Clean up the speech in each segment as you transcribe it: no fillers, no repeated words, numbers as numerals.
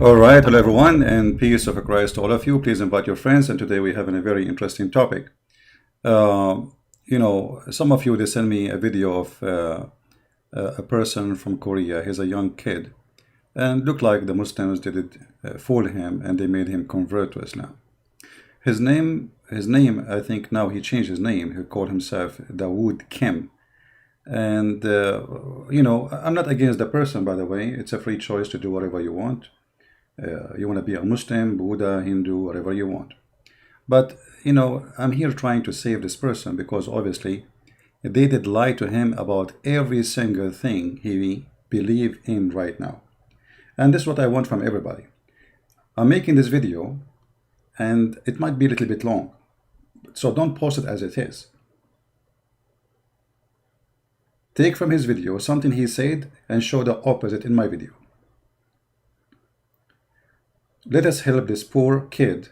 All right, hello everyone, and peace of Christ to all of you. Please invite your friends, and today we have a very interesting topic. Some of you, they send me a video of a person from Korea. He's a young kid, and looked like the Muslims did fool him, and they made him convert to Islam. His name, I think now he changed his name. He called himself Dawood Kim. And, I'm not against the person, by the way. It's a free choice to do whatever you want. You want to be a Muslim, Buddha, Hindu, whatever you want. But, I'm here trying to save this person because obviously they did lie to him about every single thing he believes in right now. And this is what I want from everybody. I'm making this video and it might be a little bit long. So don't post it as it is. Take from his video something he said and show the opposite in my video. Let us help this poor kid,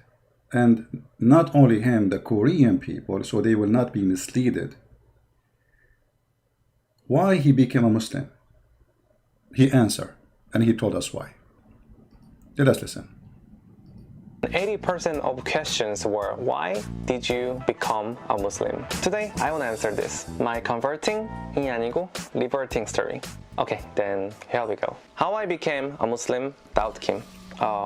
and not only him, the Korean people, so they will not be misled. Why he became a Muslim? He answered, and he told us why. Let us listen. 80% of questions were, why did you become a Muslim? Today, I will answer this. My converting 이 아니고 liberting story. Okay, then here we go. How I became a Muslim, Dawood Kim.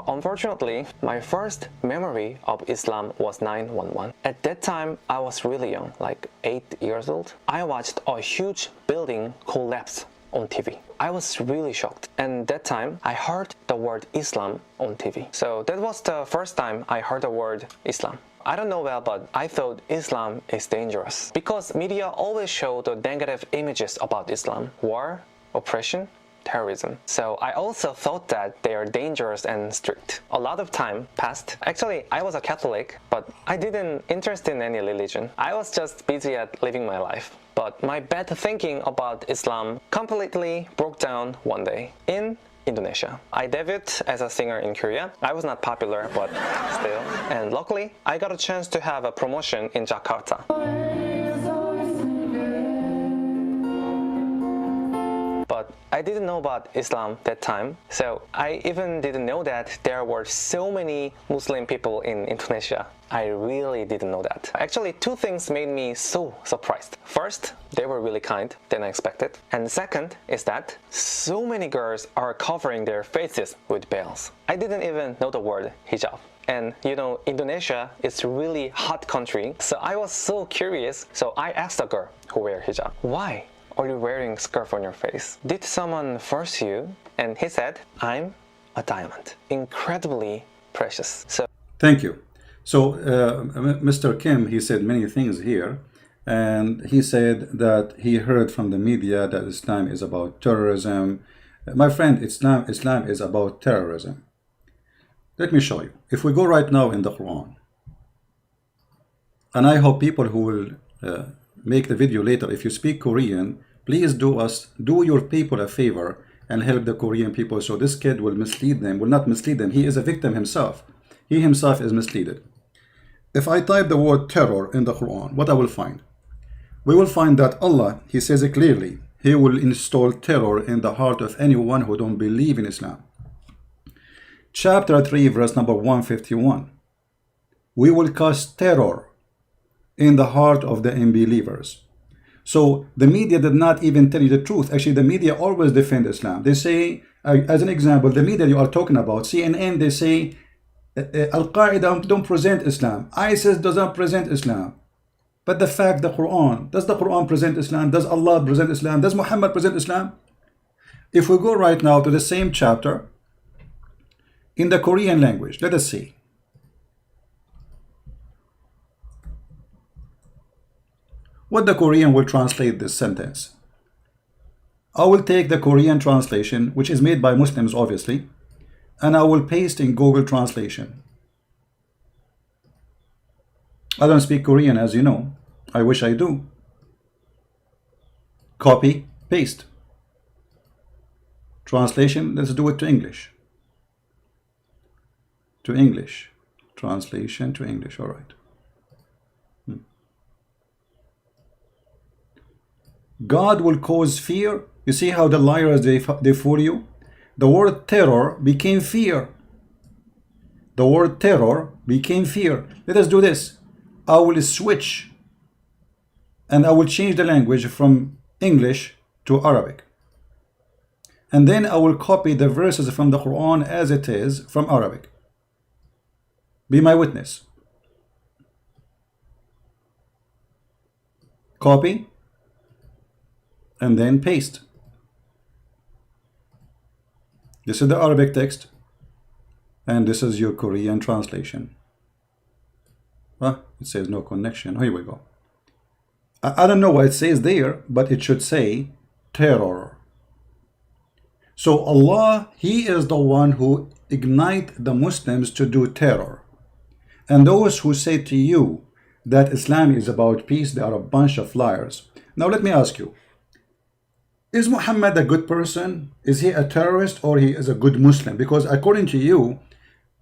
Unfortunately, my first memory of Islam was 9/11. At that time, I was really young, like 8 years old. I watched a huge building collapse on TV. I was really shocked, and that time I heard the word Islam on TV. So that was the first time I heard the word Islam. I don't know well, but I thought Islam is dangerous because media always show the negative images about Islam: war, oppression, terrorism. So I also thought that they are dangerous and strict. A lot of time passed. Actually, I was a Catholic, but I didn't interest in any religion. I was just busy at living my life. But my bad thinking about Islam completely broke down one day in Indonesia. I debuted as a singer in Korea. I was not popular, but still. And luckily, I got a chance to have a promotion in Jakarta. But I didn't know about Islam that time, so I even didn't know that there were so many Muslim people in Indonesia. I really didn't know that. Actually, two things made me so surprised. First, they were really kind than I expected. And second is that so many girls are covering their faces with veils. I didn't even know the word hijab. And Indonesia is a really hot country, so I was so curious. So I asked a girl who wear hijab, why are you wearing scarf on your face? Did someone force you? And he said, I'm a diamond, incredibly precious. So Thank you. So Mr. Kim, he said many things here, and he said that he heard from the media that Islam is about terrorism. My friend, Islam is about terrorism. Let me show you. If we go right now in the Quran, and I hope people who will make the video later, if you speak Korean, please do your people a favor and help the Korean people, so this kid will not mislead them. He is a victim himself. He himself is misled. If I type the word terror in the Quran, what I will find? We will find that Allah, he says it clearly, he will install terror in the heart of anyone who don't believe in Islam. Chapter 3, verse number 151. We will cause terror in the heart of the unbelievers. So the media did not even tell you the truth. Actually, the media always defend Islam. They say, as an example, the media you are talking about, CNN, they say Al-Qaeda don't present Islam, ISIS doesn't present Islam. But the fact, the Quran, does the Quran present Islam? Does Allah present Islam? Does Muhammad present Islam? If we go right now to the same chapter in the Korean language, let us see. What the Korean will translate this sentence. I will take the Korean translation, which is made by Muslims obviously, and I will paste in Google Translation. I don't speak Korean, as you know. I wish I do. Copy, paste. Translation, let's do it to English. To English. Translation to English, all right. God will cause fear. You see how the liars, they fool you? The word terror became fear. the word terror became fear. Let us do this. I will switch and I will change the language from English to Arabic. And then I will copy the verses from the Quran as it is from Arabic. Be my witness. Copy and then paste. This is the Arabic text and this is your Korean translation. It says no connection. Here we go. I don't know what it says there, but it should say terror. So Allah, He is the one who ignite the Muslims to do terror. And those who say to you that Islam is about peace, they are a bunch of liars. Now let me ask you, is Muhammad a good person? Is he a terrorist or he is a good Muslim? Because according to you,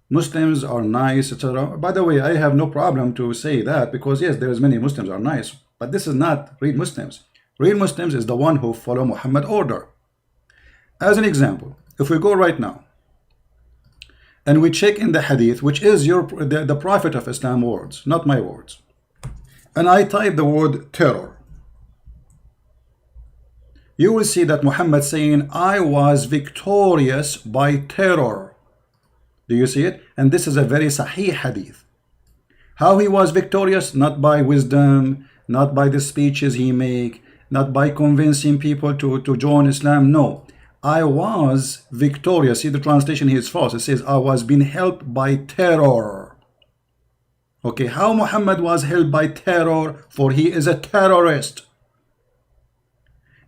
Muslims are nice, etc. By the way, I have no problem to say that because yes, there is many Muslims are nice, but this is not real Muslims. Real Muslims is the one who follow Muhammad order. As an example, if we go right now and we check in the hadith, which is the Prophet of Islam words, not my words, and I type the word terror, you will see that Muhammad saying, I was victorious by terror. Do you see it? And this is a very sahih hadith. How he was victorious? Not by wisdom, not by the speeches he make, not by convincing people to join Islam. No, I was victorious. See, the translation here is false. It says, I was being helped by terror. Okay, how Muhammad was helped by terror? For he is a terrorist.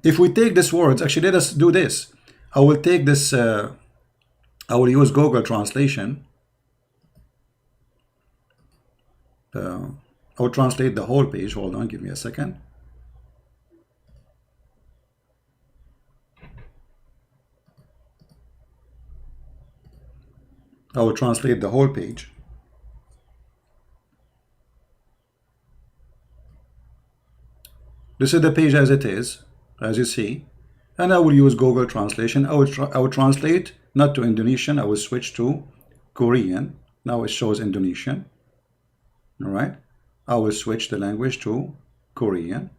If we take these words, actually let us do this. I will take this, I will use Google translation. I will translate the whole page. Hold on, give me a second. I will translate the whole page. This is the page as it is, as you see, and I will use Google translation. I will translate not to Indonesian. I will switch to Korean. Now it shows Indonesian. All right. I will switch the language to Korean.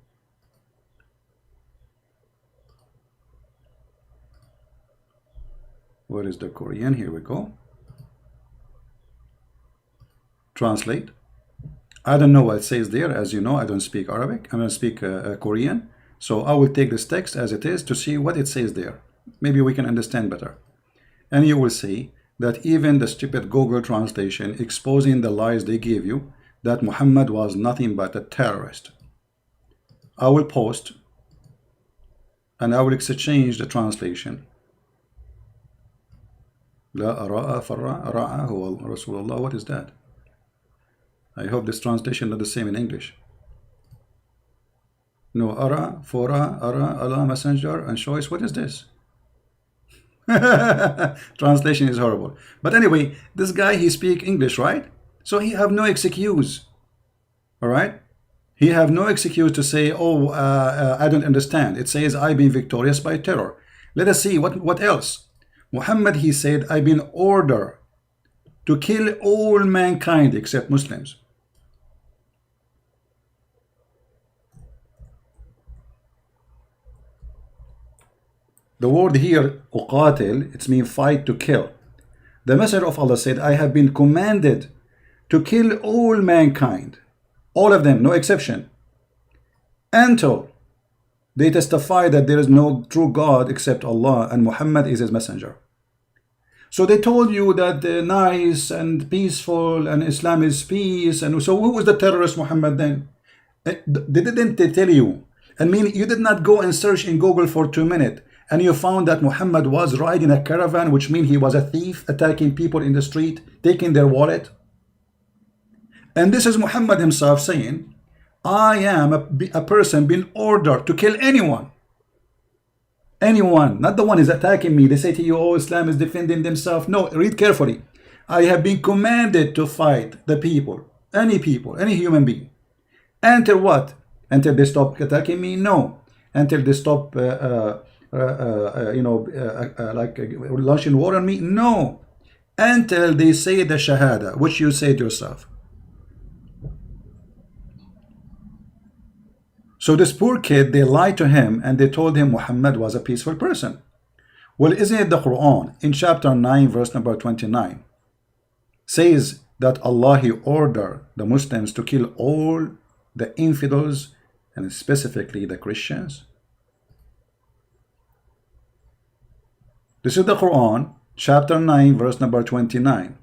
Where is the Korean? Here we go. Translate. I don't know what it says there. As you know, I don't speak Arabic. I don't speak Korean. So I will take this text as it is to see what it says there. Maybe we can understand better. And you will see that even the stupid Google translation exposing the lies they gave you, that Muhammad was nothing but a terrorist. I will post and I will exchange the translation. لا أراء فرع راء هو رسول الله. What is that? I hope this translation is the same in English. No, ara, fora, ara, Allah, messenger, and choice. What is this? Translation is horrible. But anyway, this guy, he speak English, right? So he have no excuse. All right? He have no excuse to say, oh, I don't understand. It says, I've been victorious by terror. Let us see what else. Muhammad, he said, I've been ordered to kill all mankind except Muslims. The word here, uqatil, it means fight, to kill. The Messenger of Allah said, I have been commanded to kill all mankind, all of them, no exception, until they testify that there is no true God except Allah and Muhammad is his messenger. So they told you that they're nice and peaceful and Islam is peace. And so who was the terrorist Muhammad then? They didn't tell you. I mean, you did not go and search in Google for 2 minutes and you found that Muhammad was riding a caravan, which means he was a thief, attacking people in the street, taking their wallet. And this is Muhammad himself saying, I am a person being ordered to kill anyone. Anyone, not the one is attacking me. They say to you, oh, Islam is defending themselves. No, read carefully. I have been commanded to fight the people, any human being. Until what? Until they stop attacking me? No. Until they stop, launching war on me? No. until they say the Shahada, which you said yourself. So this poor kid, they lied to him and they told him Muhammad was a peaceful person. Well, isn't it the Quran in chapter 9 verse number 29 says that Allah, He ordered the Muslims to kill all the infidels and specifically the Christians? This is the Quran chapter 9 verse number 29,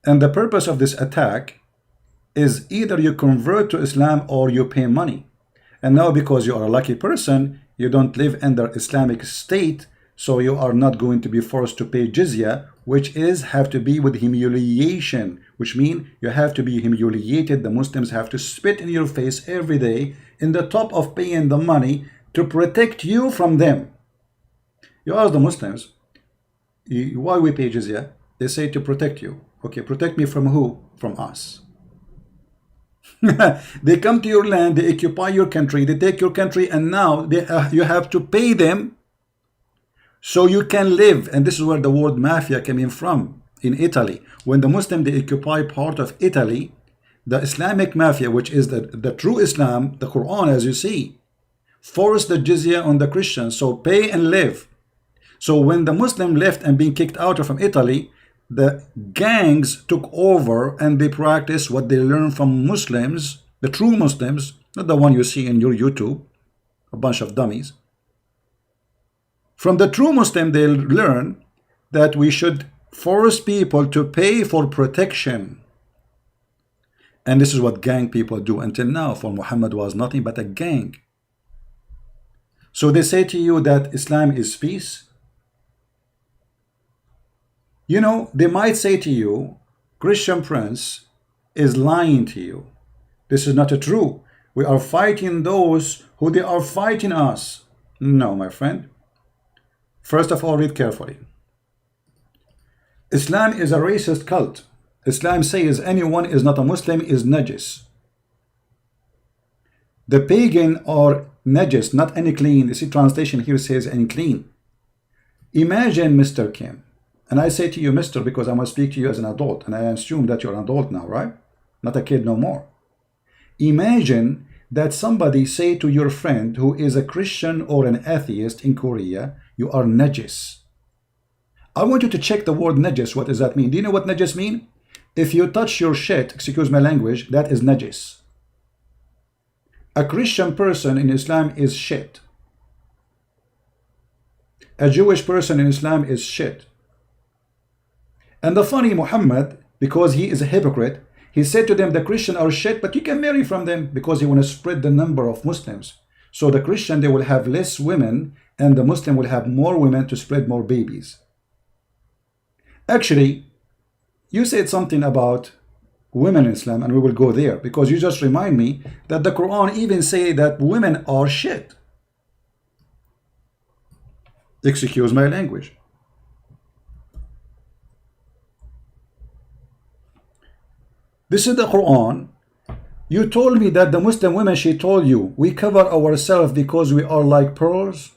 and the purpose of this attack is either you convert to Islam or you pay money. And now because you are a lucky person, you don't live under Islamic state, so you are not going to be forced to pay jizya, which is have to be with humiliation, which means you have to be humiliated. The Muslims have to spit in your face every day in the top of paying the money to protect you from them. You ask the Muslims, why we pay jizya? They say to protect you. Okay, protect me from who? From us. They come to your land, they occupy your country, they take your country, and now you have to pay them so you can live. And this is where the word mafia came in from in Italy. When the Muslim, they occupy part of Italy, the Islamic mafia, which is the true Islam, the Quran, as you see, forced the jizya on the Christians, so pay and live. So when the Muslim left and being kicked out from Italy, the gangs took over and they practiced what they learned from Muslims, the true Muslims, not the one you see in your YouTube, a bunch of dummies. From the true Muslim, they learn that we should force people to pay for protection. And this is what gang people do until now, for Muhammad was nothing but a gang. So they say to you that Islam is peace. You know, they might say to you, Christian Prince is lying to you. This is not true. We are fighting those who they are fighting us. No, my friend. First of all, read carefully. Islam is a racist cult. Islam says anyone is not a Muslim is najis. The pagan or najis, not unclean. You see, translation here says unclean. Imagine, Mr. Kim. And I say to you, Mr., because I must speak to you as an adult, and I assume that you're an adult now, right? Not a kid no more. Imagine that somebody say to your friend who is a Christian or an atheist in Korea, you are najis. I want you to check the word najis. What does that mean? Do you know what najis mean? If you touch your shit, excuse my language, that is najis. A Christian person in Islam is shit. A Jewish person in Islam is shit. And the funny Muhammad, because he is a hypocrite, he said to them, the Christians are shit, but you can marry from them, because he want to spread the number of Muslims. So the Christian, they will have less women, and the Muslim will have more women to spread more babies. Actually, you said something about women in Islam, and we will go there, because you just remind me that the Quran even say that women are shit. Excuse my language. This is the Quran. You told me that the Muslim women, she told you, we cover ourselves because we are like pearls.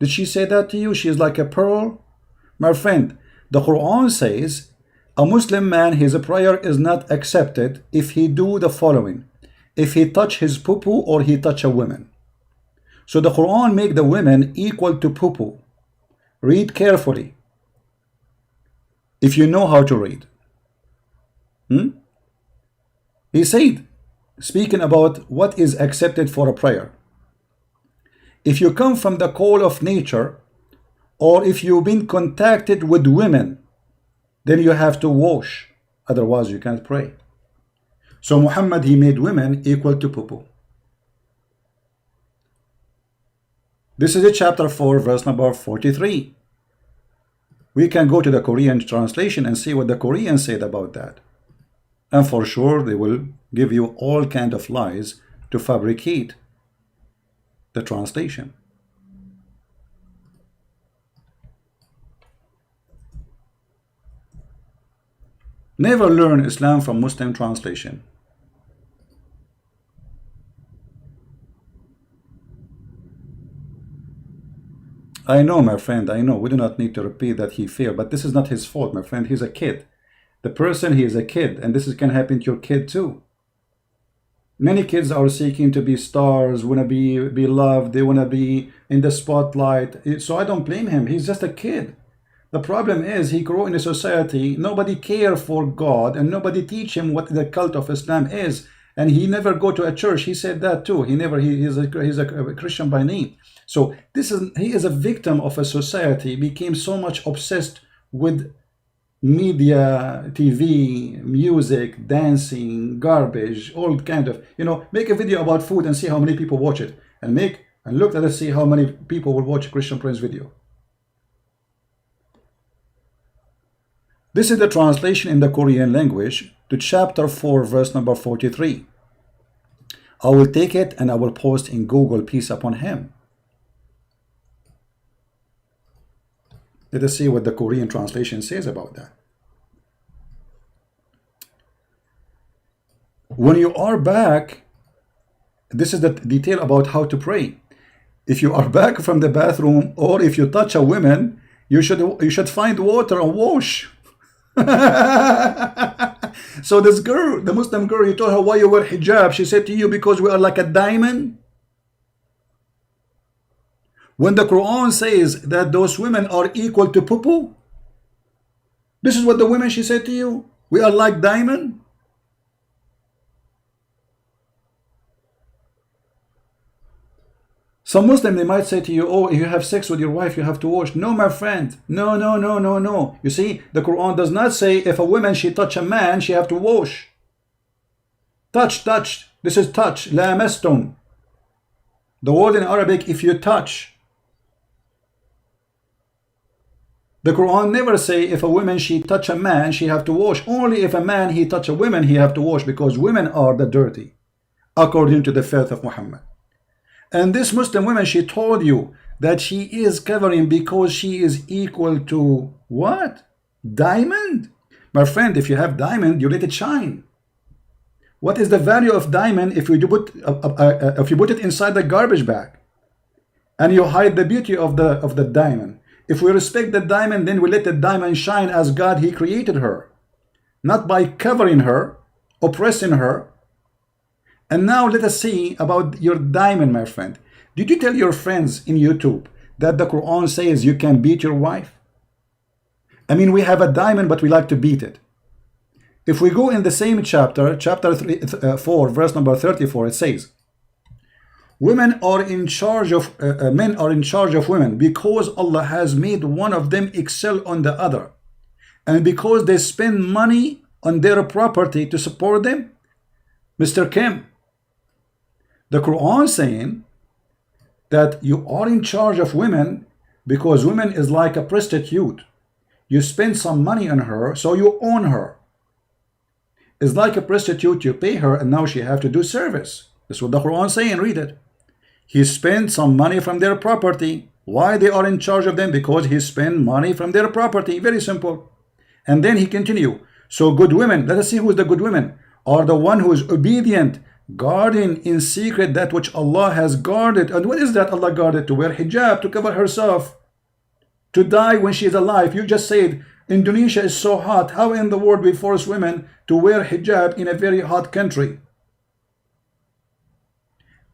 Did she say that to you? She is like a pearl? My friend, the Quran says, a Muslim man, his prayer is not accepted if he do the following. If he touch his poo-poo or he touch a woman. So the Quran make the women equal to poo-poo. Read carefully. If you know how to read. He said, speaking about what is accepted for a prayer. If you come from the call of nature, or if you've been contacted with women, then you have to wash. Otherwise, you can't pray. So Muhammad, he made women equal to poo-poo. This is chapter 4, verse number 43. We can go to the Korean translation and see what the Koreans said about that. And for sure, they will give you all kind of lies to fabricate the translation. Never learn Islam from Muslim translation. I know, my friend, I know. We do not need to repeat that he failed, but this is not his fault, my friend. He's a kid. The person, he is a kid, and this can happen to your kid too. Many kids are seeking to be stars, want to be loved, they want to be in the spotlight. So I don't blame him. He's just a kid. The problem is he grew in a society, nobody care for God, and nobody teach him what the cult of Islam is. And he never go to a church. He said that too. He's a Christian by name. So he is a victim of a society, became so much obsessed with media, TV, music, dancing, garbage, all kind of, make a video about food and see how many people watch it, and look at it, see how many people will watch Christian Prince video. This is the translation in the Korean language to chapter 4, verse number 43. I will take it and I will post in Google, peace upon him. Let us see what the Korean translation says about that. When you are back, this is the detail about how to pray. If you are back from the bathroom, or if you touch a woman, you should find water and wash. So this girl, the Muslim girl, you told her why you wear hijab. She said to you, because we are like a diamond. When the Quran says that those women are equal to poo-poo, this is what the women, she said to you, we are like diamond. Some Muslim, they might say to you, oh, if you have sex with your wife, you have to wash. No, my friend. No, no, no, no, no. You see, the Quran does not say if a woman, she touch a man, she have to wash. Touch. This is touch. Lamastum. The word in Arabic, if you touch. The Quran never say if a woman, she touch a man, she have to wash. Only if a man, he touch a woman, he have to wash, because women are the dirty, according to the faith of Muhammad. And this Muslim woman, she told you that she is covering because she is equal to what? Diamond? My friend, if you have diamond, you let it shine. What is the value of diamond if you put it inside the garbage bag and you hide the beauty of the diamond? If we respect the diamond, then we let the diamond shine as God, he created her, not by covering her, oppressing her. And now let us see about your diamond, my friend. Did you tell your friends in YouTube that the Quran says you can beat your wife? I mean, we have a diamond, but we like to beat it. If we go in the same chapter 4, verse number 34, it says, women are in charge of, men are in charge of women because Allah has made one of them excel on the other. And because they spend money on their property to support them. Mr. Kim, the Quran saying that you are in charge of women because women is like a prostitute. You spend some money on her, so you own her. It's like a prostitute, you pay her and now she have to do service. That's what the Quran saying, read it. He spent some money from their property. Why they are in charge of them? Because he spent money from their property. Very simple. And then he continue. So good women, let us see who is the good women, are the one who is obedient, guarding in secret that which Allah has guarded. And what is that Allah guarded? To wear hijab, to cover herself, to die when she is alive. You just said Indonesia is so hot. How in the world we force women to wear hijab in a very hot country?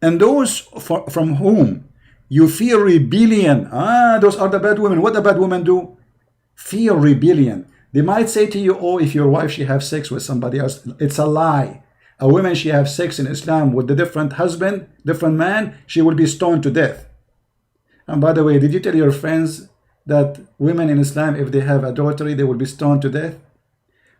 And those from whom you fear rebellion, those are the bad women. What the bad women do? Fear rebellion. They might say to you, oh, if your wife, she have sex with somebody else, it's a lie. A woman, she have sex in Islam with a different husband, different man, she will be stoned to death. And by the way, did you tell your friends that women in Islam, if they have adultery, they will be stoned to death?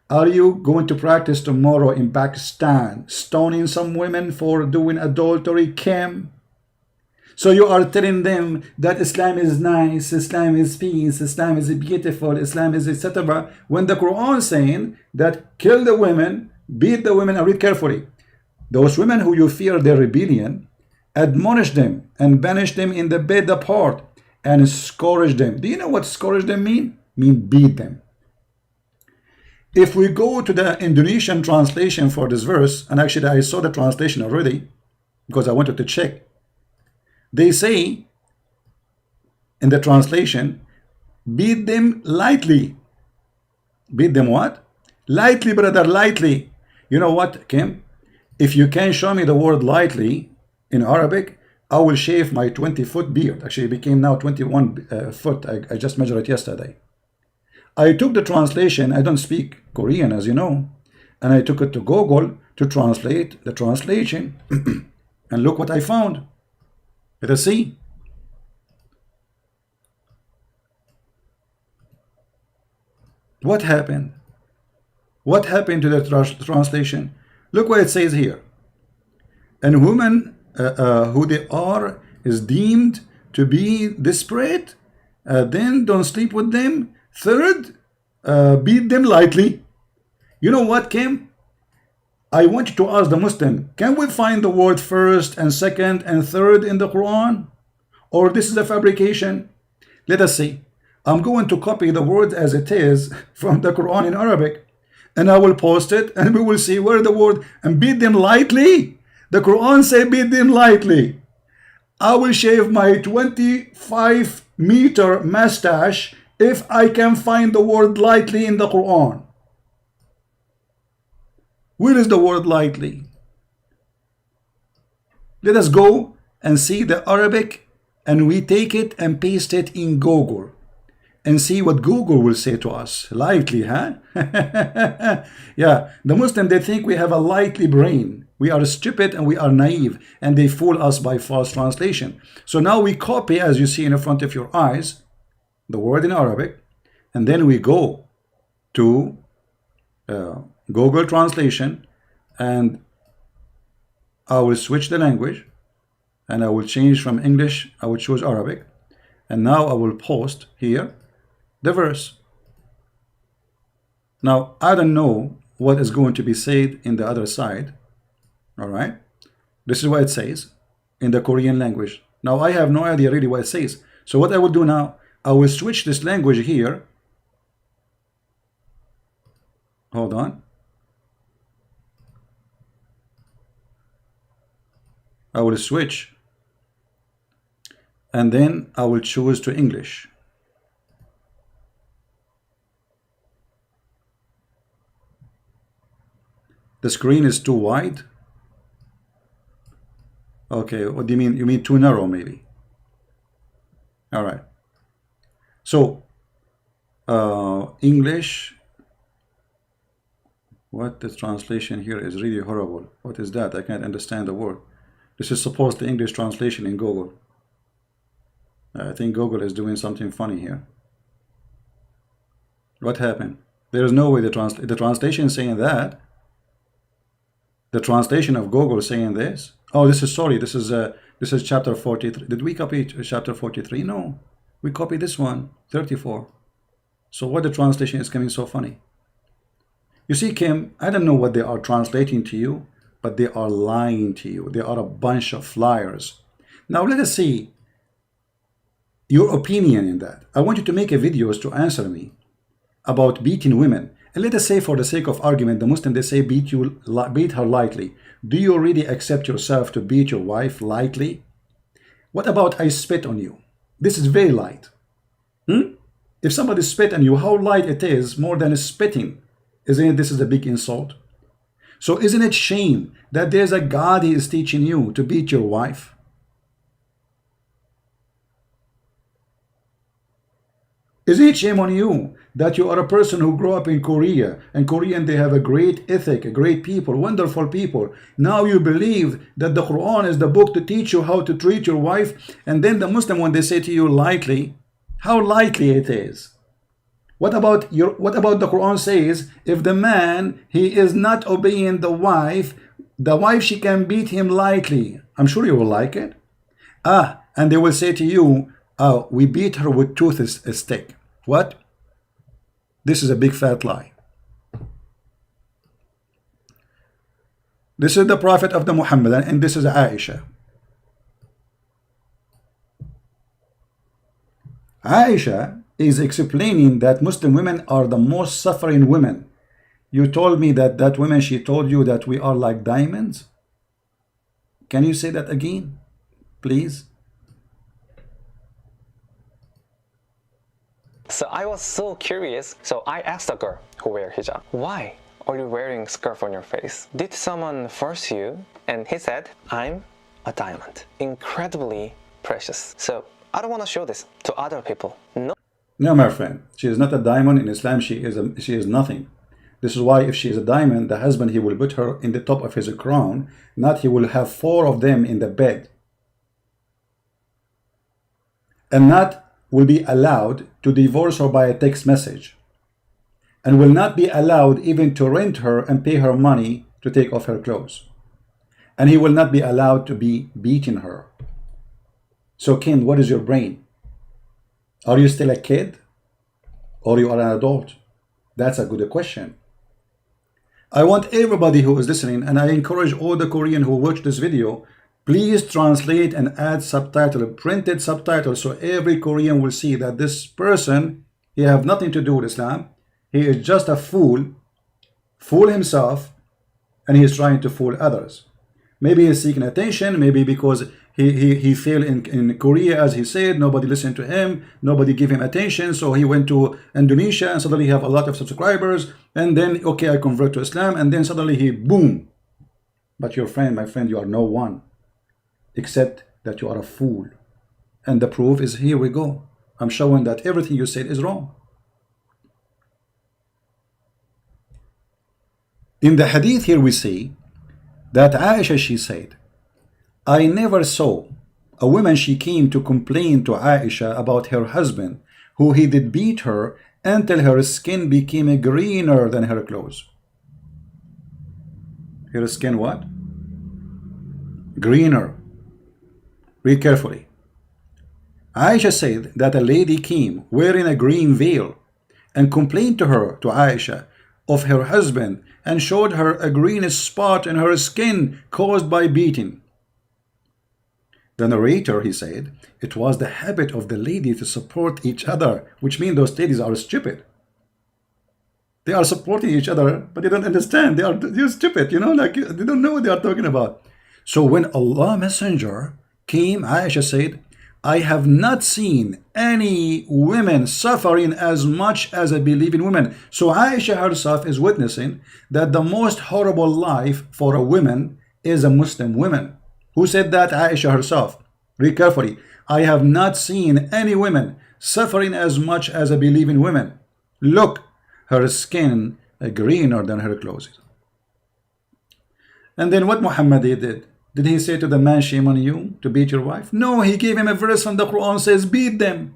Are you going to practice tomorrow in Pakistan, stoning some women for doing adultery, Kim? So you are telling them that Islam is nice, Islam is peace, Islam is beautiful, Islam is etc. When the Quran is saying that kill the women, beat the women, and read carefully. Those women who you fear their rebellion, admonish them and banish them in the bed apart and scourge them. Do you know what scourge them mean? Mean beat them. If we go to the Indonesian translation for this verse, and actually I saw the translation already because I wanted to check. They say in the translation, beat them lightly. Beat them what? Lightly, brother, lightly. You know what, Kim? If you can show me the word lightly in Arabic, I will shave my 20-foot beard. Actually, it became now 21 foot. I just measured it yesterday. I took the translation. I don't speak Korean, as you know. And I took it to Google to translate the translation. And look what I found. Let us see. What happened? What happened to the translation? Look what it says here. And women who they are is deemed to be desperate. Then don't sleep with them. Third, beat them lightly. You know what, Kim? I want you to ask the Muslim, can we find the word first and second and third in the Quran? Or this is a fabrication? Let us see. I'm going to copy the word as it is from the Quran in Arabic. And I will post it and we will see where the word, and beat them lightly. The Quran say beat them lightly. I will shave my 25-meter mustache if I can find the word lightly in the Quran. Where is the word lightly? Let us go and see the Arabic, and we take it and paste it in Google and see what Google will say to us. Lightly, huh? Yeah, the Muslim, they think we have a lightly brain. We are stupid and we are naive, and they fool us by false translation. So now we copy, as you see in front of your eyes, the word in Arabic, and then we go to Google Translation, and I will switch the language, and I will change from English, I will choose Arabic, and now I will post here the verse. Now, I don't know what is going to be said in the other side. All right, this is what it says in the Korean language. Now, I have no idea really what it says. So what I will do now, I will switch this language here. Hold on. I will switch, and then I will choose to English. The screen is too wide. Okay, what do you mean? You mean too narrow, maybe? All right. So, English. What? The translation here is really horrible. What is that? I can't understand the word. This is supposed to English translation in Google. I think Google is doing something funny here. What happened? There is no way the translation is saying that. The translation of Google is saying this. Oh, this is this is chapter 43. Did we copy chapter 43? No, we copied this one, 34. So what the translation is coming so funny? You see, Kim, I don't know what they are translating to you, but they are lying to you. They are a bunch of liars. Now let us see your opinion in that. I want you to make a videos to answer me about beating women. And let us say, for the sake of argument, the Muslim, they say beat her lightly. Do you really accept yourself to beat your wife lightly? What about I spit on you? This is very light. If somebody spit on you, how light it is, more than spitting. Isn't it? This is a big insult. So isn't it shame that there's a God he is teaching you to beat your wife? Is it shame on you that you are a person who grew up in Korea, and Korean, they have a great ethic, a great people, wonderful people. Now you believe that the Quran is the book to teach you how to treat your wife, and then the Muslim, when they say to you lightly, how lightly it is. What about the Quran says, if the man, he is not obeying the wife, she can beat him lightly. I'm sure you will like it. And they will say to you, we beat her with stick. What? This is a big fat lie. This is the Prophet of the Muhammad, and this is Aisha. Aisha is explaining that Muslim women are the most suffering women. You told me that woman, she told you that we are like diamonds. Can you say that again, please? So I was so curious, so I asked the girl who wear hijab, why are you wearing scarf on your face? Did someone force you? And he said, I'm a diamond, incredibly precious. So I don't want to show this to other people. No, my friend, she is not a diamond. In Islam, she is nothing. This is why if she is a diamond, the husband, he will put her in the top of his crown, not he will have 4 of them in the bed. And not will be allowed to divorce her by a text message. And will not be allowed even to rent her and pay her money to take off her clothes. And he will not be allowed to be beating her. So Kim, what is your brain? Are you still a kid? Or you are an adult? That's a good question. I want everybody who is listening, and I encourage all the Korean who watch this video, please translate and add subtitle, printed subtitle, so every Korean will see that this person, he have nothing to do with Islam. He is just a fool himself, and he is trying to fool others. Maybe he's seeking attention, maybe because he failed in Korea, as he said, nobody listened to him, nobody gave him attention, so he went to Indonesia and suddenly he have a lot of subscribers, and then, okay, I convert to Islam, and then suddenly he, boom. But your friend, my friend, you are no one, except that you are a fool. And the proof is, here we go. I'm showing that everything you said is wrong. In the hadith here we see that Aisha, she said, I never saw a woman, she came to complain to Aisha about her husband, who he did beat her until her skin became greener than her clothes. Her skin what? Greener. Read carefully. Aisha said that a lady came wearing a green veil and complained to her, to Aisha, of her husband, and showed her a greenish spot in her skin caused by beating. The narrator, he said, it was the habit of the lady to support each other, which means those ladies are stupid. They are supporting each other, but they don't understand. They're stupid, you know, like they don't know what they are talking about. So when Allah Messenger came, Aisha said, I have not seen any women suffering as much as a believing woman. So Aisha herself is witnessing that the most horrible life for a woman is a Muslim woman. Who said that? Aisha herself. Read carefully. I have not seen any women suffering as much as a believing woman. Look, her skin greener than her clothes. And then what Muhammad did? Did he say to the man, shame on you to beat your wife? No, he gave him a verse from the Quran says, beat them.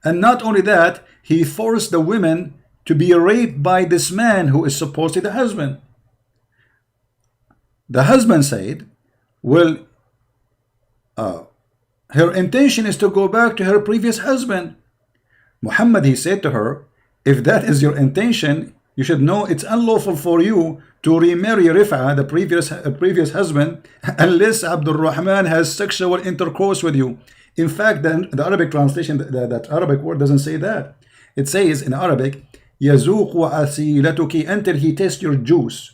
And not only that, he forced the women to be raped by this man who is supposedly the husband. The husband said, well, her intention is to go back to her previous husband. Muhammad, he said to her, if that is your intention, you should know it's unlawful for you to remarry Rif'a, the previous husband, unless Abdul Rahman has sexual intercourse with you. In fact, the Arabic translation, that Arabic word doesn't say that. It says in Arabic, يَزُوقُ عَسِيلَتُكِ, until he tastes your juice,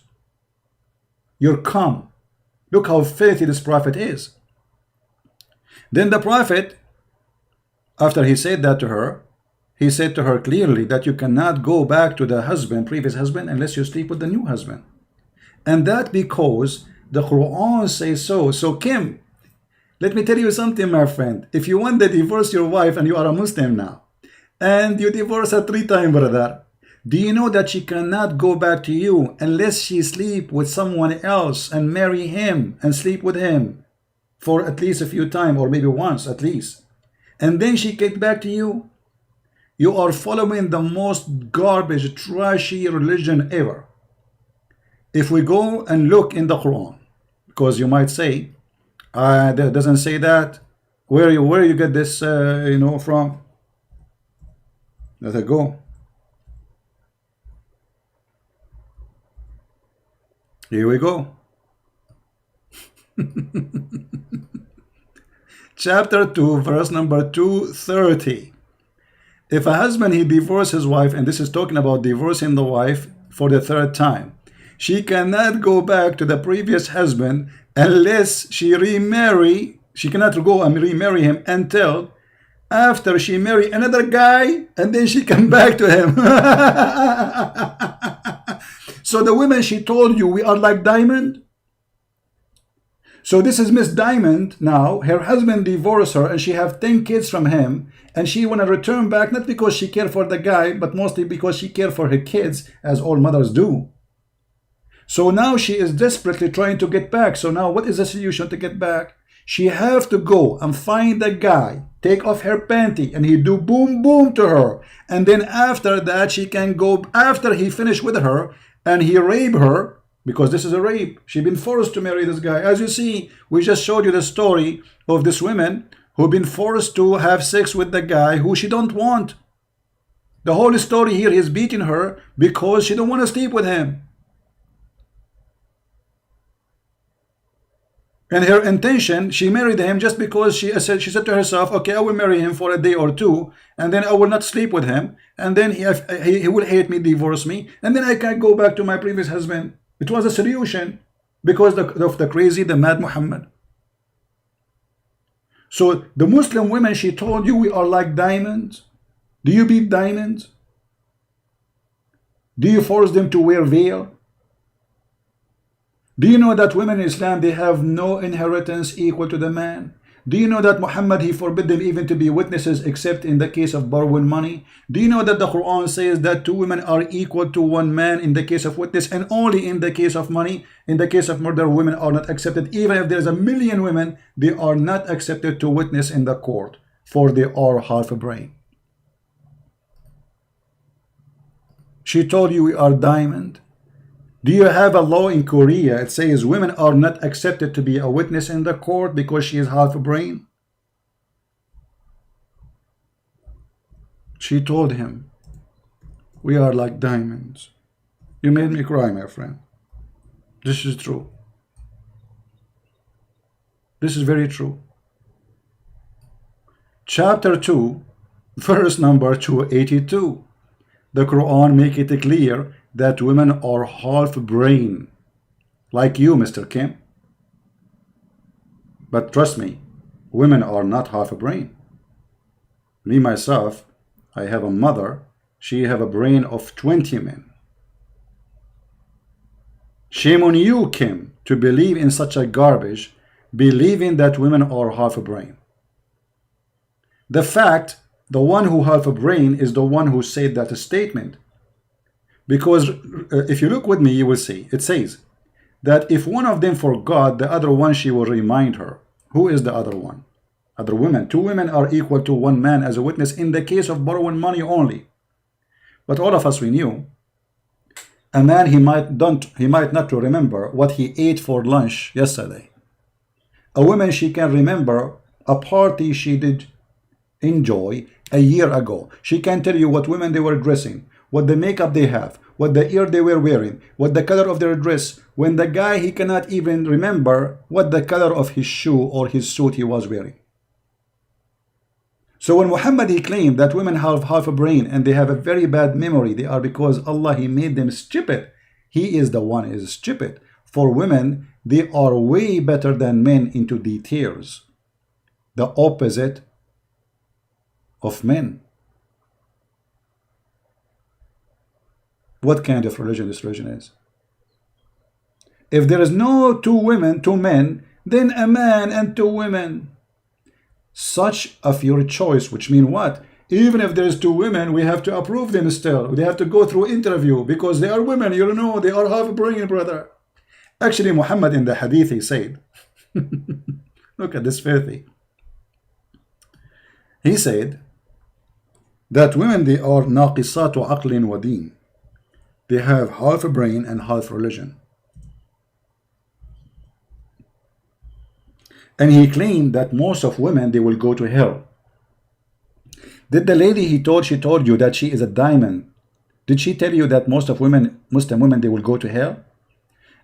your cum. Look how filthy this prophet is. Then the prophet, after he said that to her, he said to her clearly that you cannot go back to the husband, previous husband, unless you sleep with the new husband. And that because the Quran says so. So Kim, let me tell you something, my friend. If you want to divorce your wife and you are a Muslim now, and you divorce her 3 times, brother, do you know that she cannot go back to you unless she sleep with someone else and marry him and sleep with him for at least a few times, or maybe once at least, and then she get back to you? You are following the most garbage, trashy religion ever. If we go and look in the Quran, because you might say, that doesn't say that. Where you get this, from? Let it go. Here we go. Chapter 2, verse number 230. If a husband, he divorces his wife, and this is talking about divorcing the wife for the 3rd time, she cannot go back to the previous husband unless she cannot go and remarry him until after she married another guy, and then she come back to him. So the women, she told you we are like diamond. So this is Miss Diamond now. Her husband divorced her and she have 10 kids from him, and she want to return back, not because she care for the guy, but mostly because she care for her kids, as all mothers do. So now she is desperately trying to get back. So now what is the solution to get back? She have to go and find the guy, take off her panty, and he do boom boom to her, and then after that she can go, after he finish with her and he rape her, because this is a rape. She been forced to marry this guy. As you see, we just showed you the story of this woman who been forced to have sex with the guy who she don't want. The whole story here is beating her because she don't want to sleep with him. And her intention, she married him just because she said to herself, okay, I will marry him for a day or two, and then I will not sleep with him, and then he will hate me, divorce me, and then I can go back to my previous husband. It was a solution because of the crazy, the mad Muhammad. So the Muslim women, she told you we are like diamonds. Do you beat diamonds? Do you force them to wear veil? Do you know that women in Islam, they have no inheritance equal to the man? Do you know that Muhammad, he forbid them even to be witnesses except in the case of borrowing money? Do you know that the Quran says that 2 women are equal to 1 man in the case of witness, and only in the case of money? In the case of murder, women are not accepted. Even if there's 1,000,000 women, they are not accepted to witness in the court, for they are half a brain. She told you we are diamond. Do you have a law in Korea? It says women are not accepted to be a witness in the court because she is half a brain. She told him, we are like diamonds. You made me cry, my friend. This is true. This is very true. Chapter 2, verse number 282. The Quran make it clear that women are half brain, like you, Mr. Kim. But trust me, women are not half a brain. Me, myself, I have a mother, she have a brain of 20 men. Shame on you, Kim, to believe in such a garbage, believing that women are half a brain. The fact, the one who half a brain is the one who said that statement. Because if you look with me, you will see, it says that if one of them forgot, the other one, she will remind her. Who is the other one? Other women. 2 women are equal to 1 man as a witness in the case of borrowing money only. But all of us, we knew a man, he might not remember what he ate for lunch yesterday. A woman, she can remember a party she did enjoy a year ago. She can tell you what women they were dressing, what the makeup they have, what the ear they were wearing, what the color of their dress, when the guy, he cannot even remember what the color of his shoe or his suit he was wearing. So when Muhammad, he claimed that women have half a brain and they have a very bad memory, they are because Allah, he made them stupid. He is the one is stupid. For women, they are way better than men into details. The opposite of men. What kind of religion this religion is? If there is no 2 women, 2 men, then a man and 2 women. Such of your choice, which mean what? Even if there's 2 women, we have to approve them still. They have to go through interview because they are women. You know, they are half a brain, brother. Actually, Muhammad in the hadith, he said, look at this filthy. He said that women, they are naqisatu aqlin wa deen. They have half a brain and half religion. And he claimed that most of women, they will go to hell. Did the lady she told you that she is a diamond, did she tell you that most of women, Muslim women, they will go to hell?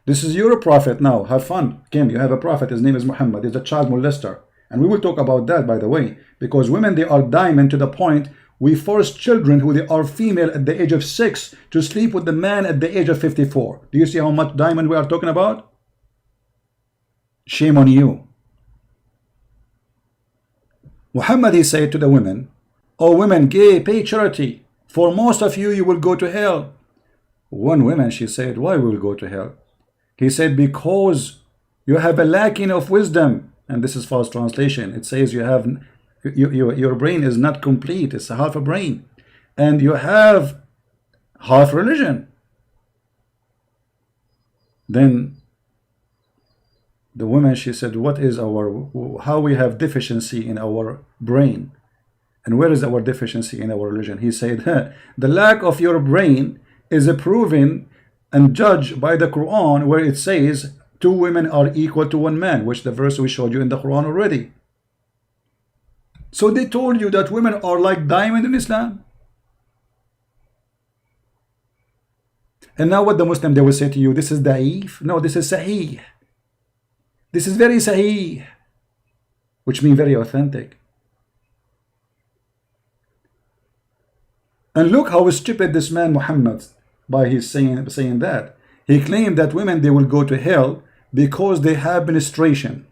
This is your prophet now. Have fun, Kim. You have a prophet. His name is Muhammad. He's a child molester. And we will talk about that, by the way. Because women, they are diamond to the point we force children who they are female at the age of 6 to sleep with the man at the age of 54. Do you see how much diamond we are talking about? Shame on you. Muhammad, he said to the women, "Oh women, gay, pay charity. For most of you, you will go to hell." One woman, she said, "Why will we go to hell?" He said, "Because you have a lacking of wisdom." And this is false translation. It says you have your brain is not complete. It's a half a brain. And you have half religion. Then the woman, she said, "What is how we have deficiency in our brain? And where is our deficiency in our religion?" He said, "The lack of your brain is proven and judged by the Quran, where it says 2 women are equal to 1 man, which the verse we showed you in the Quran already." So they told you that women are like diamond in Islam. And now what the Muslim, they will say to you, this is da'if. No, this is sahih. This is very sahih, which means very authentic. And look how stupid this man Muhammad, by his saying that. He claimed that women, they will go to hell because they have menstruation.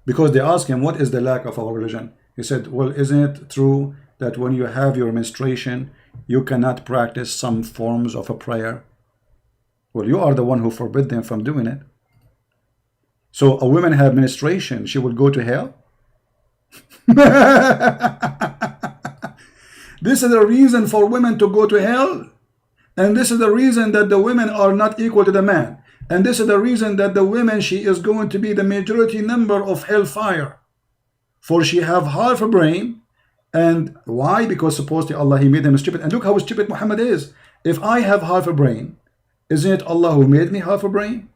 Because they asked him, what is the lack of our religion? He said, well, isn't it true that when you have your menstruation, you cannot practice some forms of a prayer? Well, you are the one who forbid them from doing it. So a woman have menstruation, she will go to hell? This is the reason for women to go to hell. And this is the reason that the women are not equal to the man. And this is the reason that the women, she is going to be the majority number of hellfire. For she have half a brain. And why? Because supposedly Allah, He made them stupid. And look how stupid Muhammad is. If I have half a brain, isn't it Allah who made me half a brain?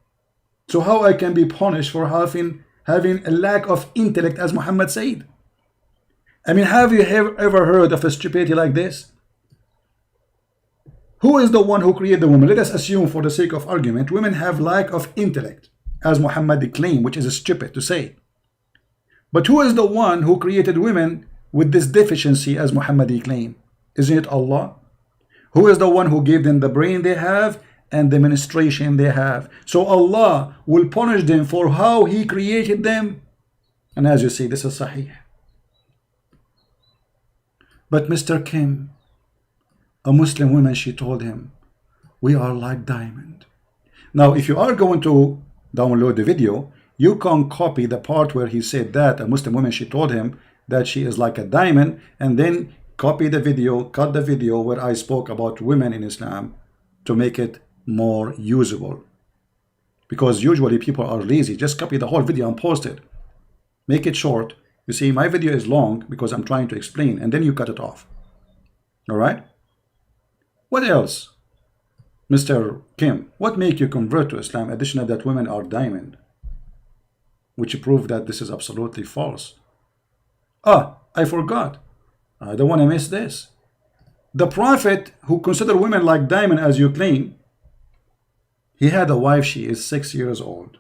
So how I can be punished for having a lack of intellect, as Muhammad said? I mean, have you ever heard of a stupidity like this? Who is the one who created the woman? Let us assume, for the sake of argument, women have lack of intellect, as Muhammad claimed, which is stupid to say. But who is the one who created women with this deficiency, as Muhammad claimed? Isn't it Allah? Who is the one who gave them the brain they have and the menstruation they have? So Allah will punish them for how He created them. And as you see, this is sahih. But Mr. Kim, a Muslim woman, she told him, we are like diamond. Now, if you are going to download the video, you can copy the part where he said that a Muslim woman, she told him that she is like a diamond, and then copy the video, cut the video where I spoke about women in Islam to make it more usable. Because usually people are lazy. Just copy the whole video and post it. Make it short. You see, my video is long because I'm trying to explain, and then you cut it off. All right? What else? Mr. Kim, what make you convert to Islam, additional that women are diamond? Which prove that this is absolutely false. Ah, I forgot. I don't want to miss this. The Prophet, who considered women like diamond as you claim, he had a wife, she is 6 years old.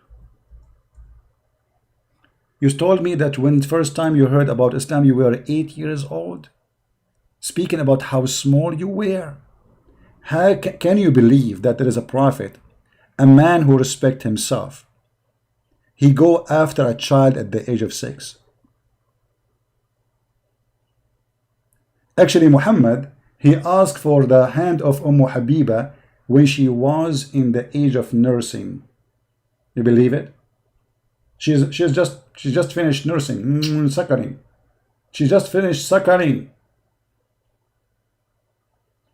You told me that when first time you heard about Islam, you were 8 years old. Speaking about how small you were. How can you believe that there is a prophet, a man who respects himself, he go after a child at the age of 6? Actually, Muhammad, he asked for the hand of Habiba when she was in the age of nursing. You believe it? She just finished nursing, suckling. She just finished suckling.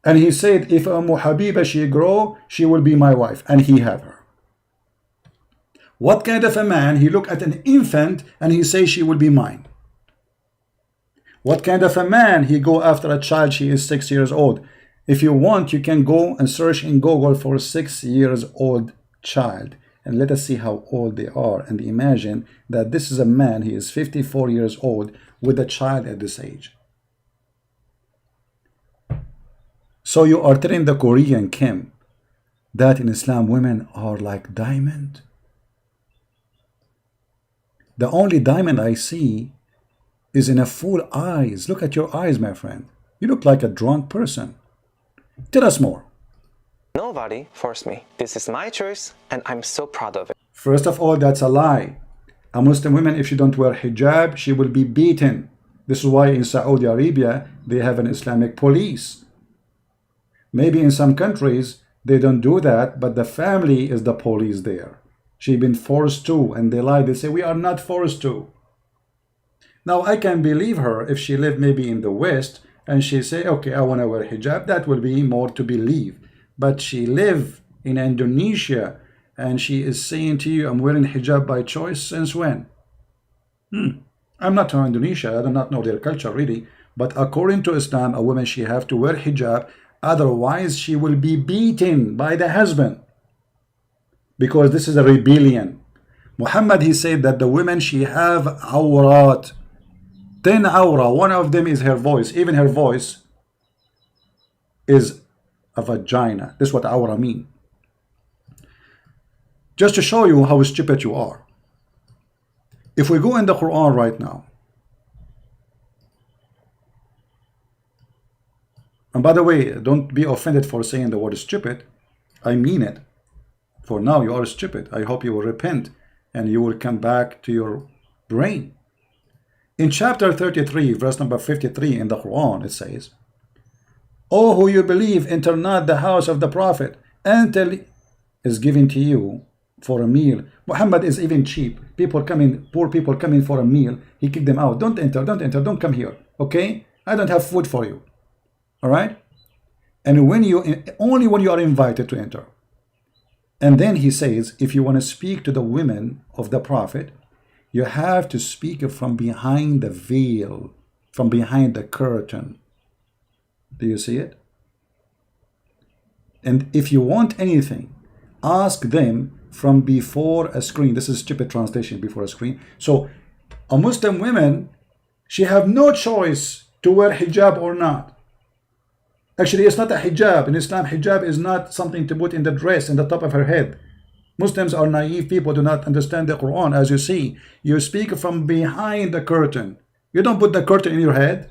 And he said, if Habiba, she grow, she will be my wife. And he have her. What kind of a man? He look at an infant and he say, she will be mine. What kind of a man? He go after a child, she is 6 years old. If you want, you can go and search in Google for 6 years old child. And let us see how old they are. And imagine that this is a man, he is 54 years old with a child at this age. So you are telling the Korean Kim that in Islam women are like diamond? The only diamond I see is in a full eyes. Look at your eyes, my friend. You look like a drunk person. Tell us more. Nobody forced me. This is my choice, and I'm so proud of it. First of all, that's a lie. A Muslim woman, if she don't wear hijab, she will be beaten. This is why in Saudi Arabia they have an Islamic police. Maybe in some countries they don't do that, but the family is the police there. She been forced to, and they lie. They say we are not forced to. Now I can believe her if she lived maybe in the West and she say, okay, I want to wear hijab. That will be more to believe. But she live in Indonesia and she is saying to you, I'm wearing hijab by choice. Since when? I'm not from Indonesia. I do not know their culture really. But according to Islam, a woman, she have to wear hijab. Otherwise, she will be beaten by the husband. Because this is a rebellion. Muhammad, he said that the women, she have awrat. 10 awra. One of them is her voice. Even her voice is a vagina. This is what awra mean. Just to show you how stupid you are. If we go in the Quran right now, and by the way, don't be offended for saying the word stupid. I mean it. For now, you are stupid. I hope you will repent and you will come back to your brain. In chapter 33, verse number 53 in the Quran, it says, "O who you believe, enter not the house of the Prophet until is given to you for a meal." Muhammad is even cheap. People coming, poor people coming for a meal, he kicked them out. Don't enter, don't enter, don't come here. Okay? I don't have food for you. All right? And when you, only when you are invited to enter. And then he says, if you want to speak to the women of the Prophet, you have to speak from behind the veil, from behind the curtain. Do you see it? And if you want anything, ask them from before a screen. This is stupid translation, before a screen. So a Muslim woman, she have no choice to wear hijab or not. Actually, it's not a hijab. In Islam, hijab is not something to put in the dress, in the top of her head. Muslims are naive people, do not understand the Quran. As you see, you speak from behind the curtain. You don't put the curtain in your head.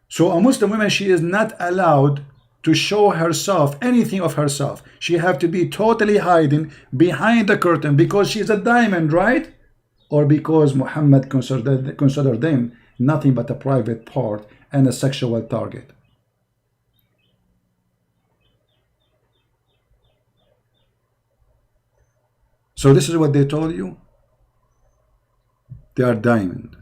So a Muslim woman, she is not allowed to show herself, anything of herself. She have to be totally hiding behind the curtain because she is a diamond, right? Or because Muhammad considered them nothing but a private part and a sexual target. So this is what they told you? They are diamond.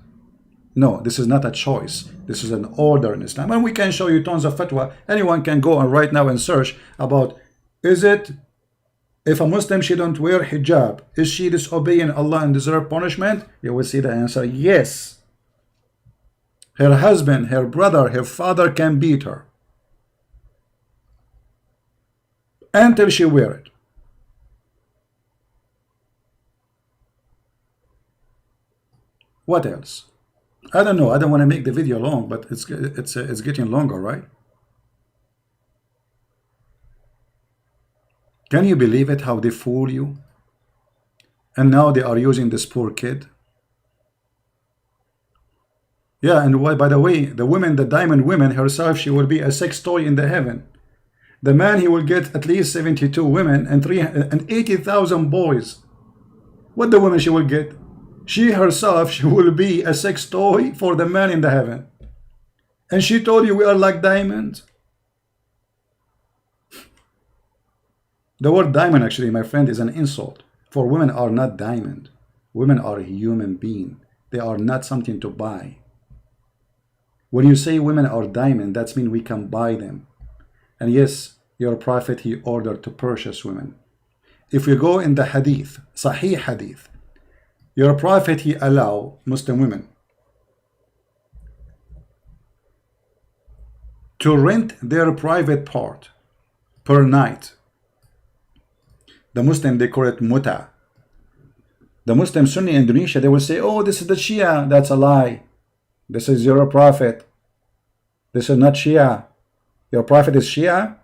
No, this is not a choice. This is an order in Islam. And we can show you tons of fatwa. Anyone can go and right now and search about, is it, if a Muslim, she don't wear hijab, is she disobeying Allah and deserve punishment? You will see the answer, yes. Her husband, her brother, her father can beat her until she wear it. What else? I don't know. I don't want to make the video long, but it's getting longer, right? Can you believe it, how they fool you? And now they are using this poor kid. Yeah, and why, by the way, the woman, the diamond woman herself, she will be a sex toy in the heaven. The man, he will get at least 72 women and 80,000 boys. What the woman she will get? She herself, she will be a sex toy for the man in the heaven. And she told you we are like diamonds. The word diamond, actually, my friend, is an insult. For women are not diamond. Women are a human being. They are not something to buy. When you say women are diamond, that means we can buy them. And yes, your prophet, he ordered to purchase women. If we go in the hadith, Sahih hadith, your prophet, he allow Muslim women to rent their private part per night. The Muslim, they call it muta. The Muslim Sunni in Indonesia, they will say, oh, this is the Shia. That's a lie. This is your prophet. This is not Shia. Your prophet is Shia.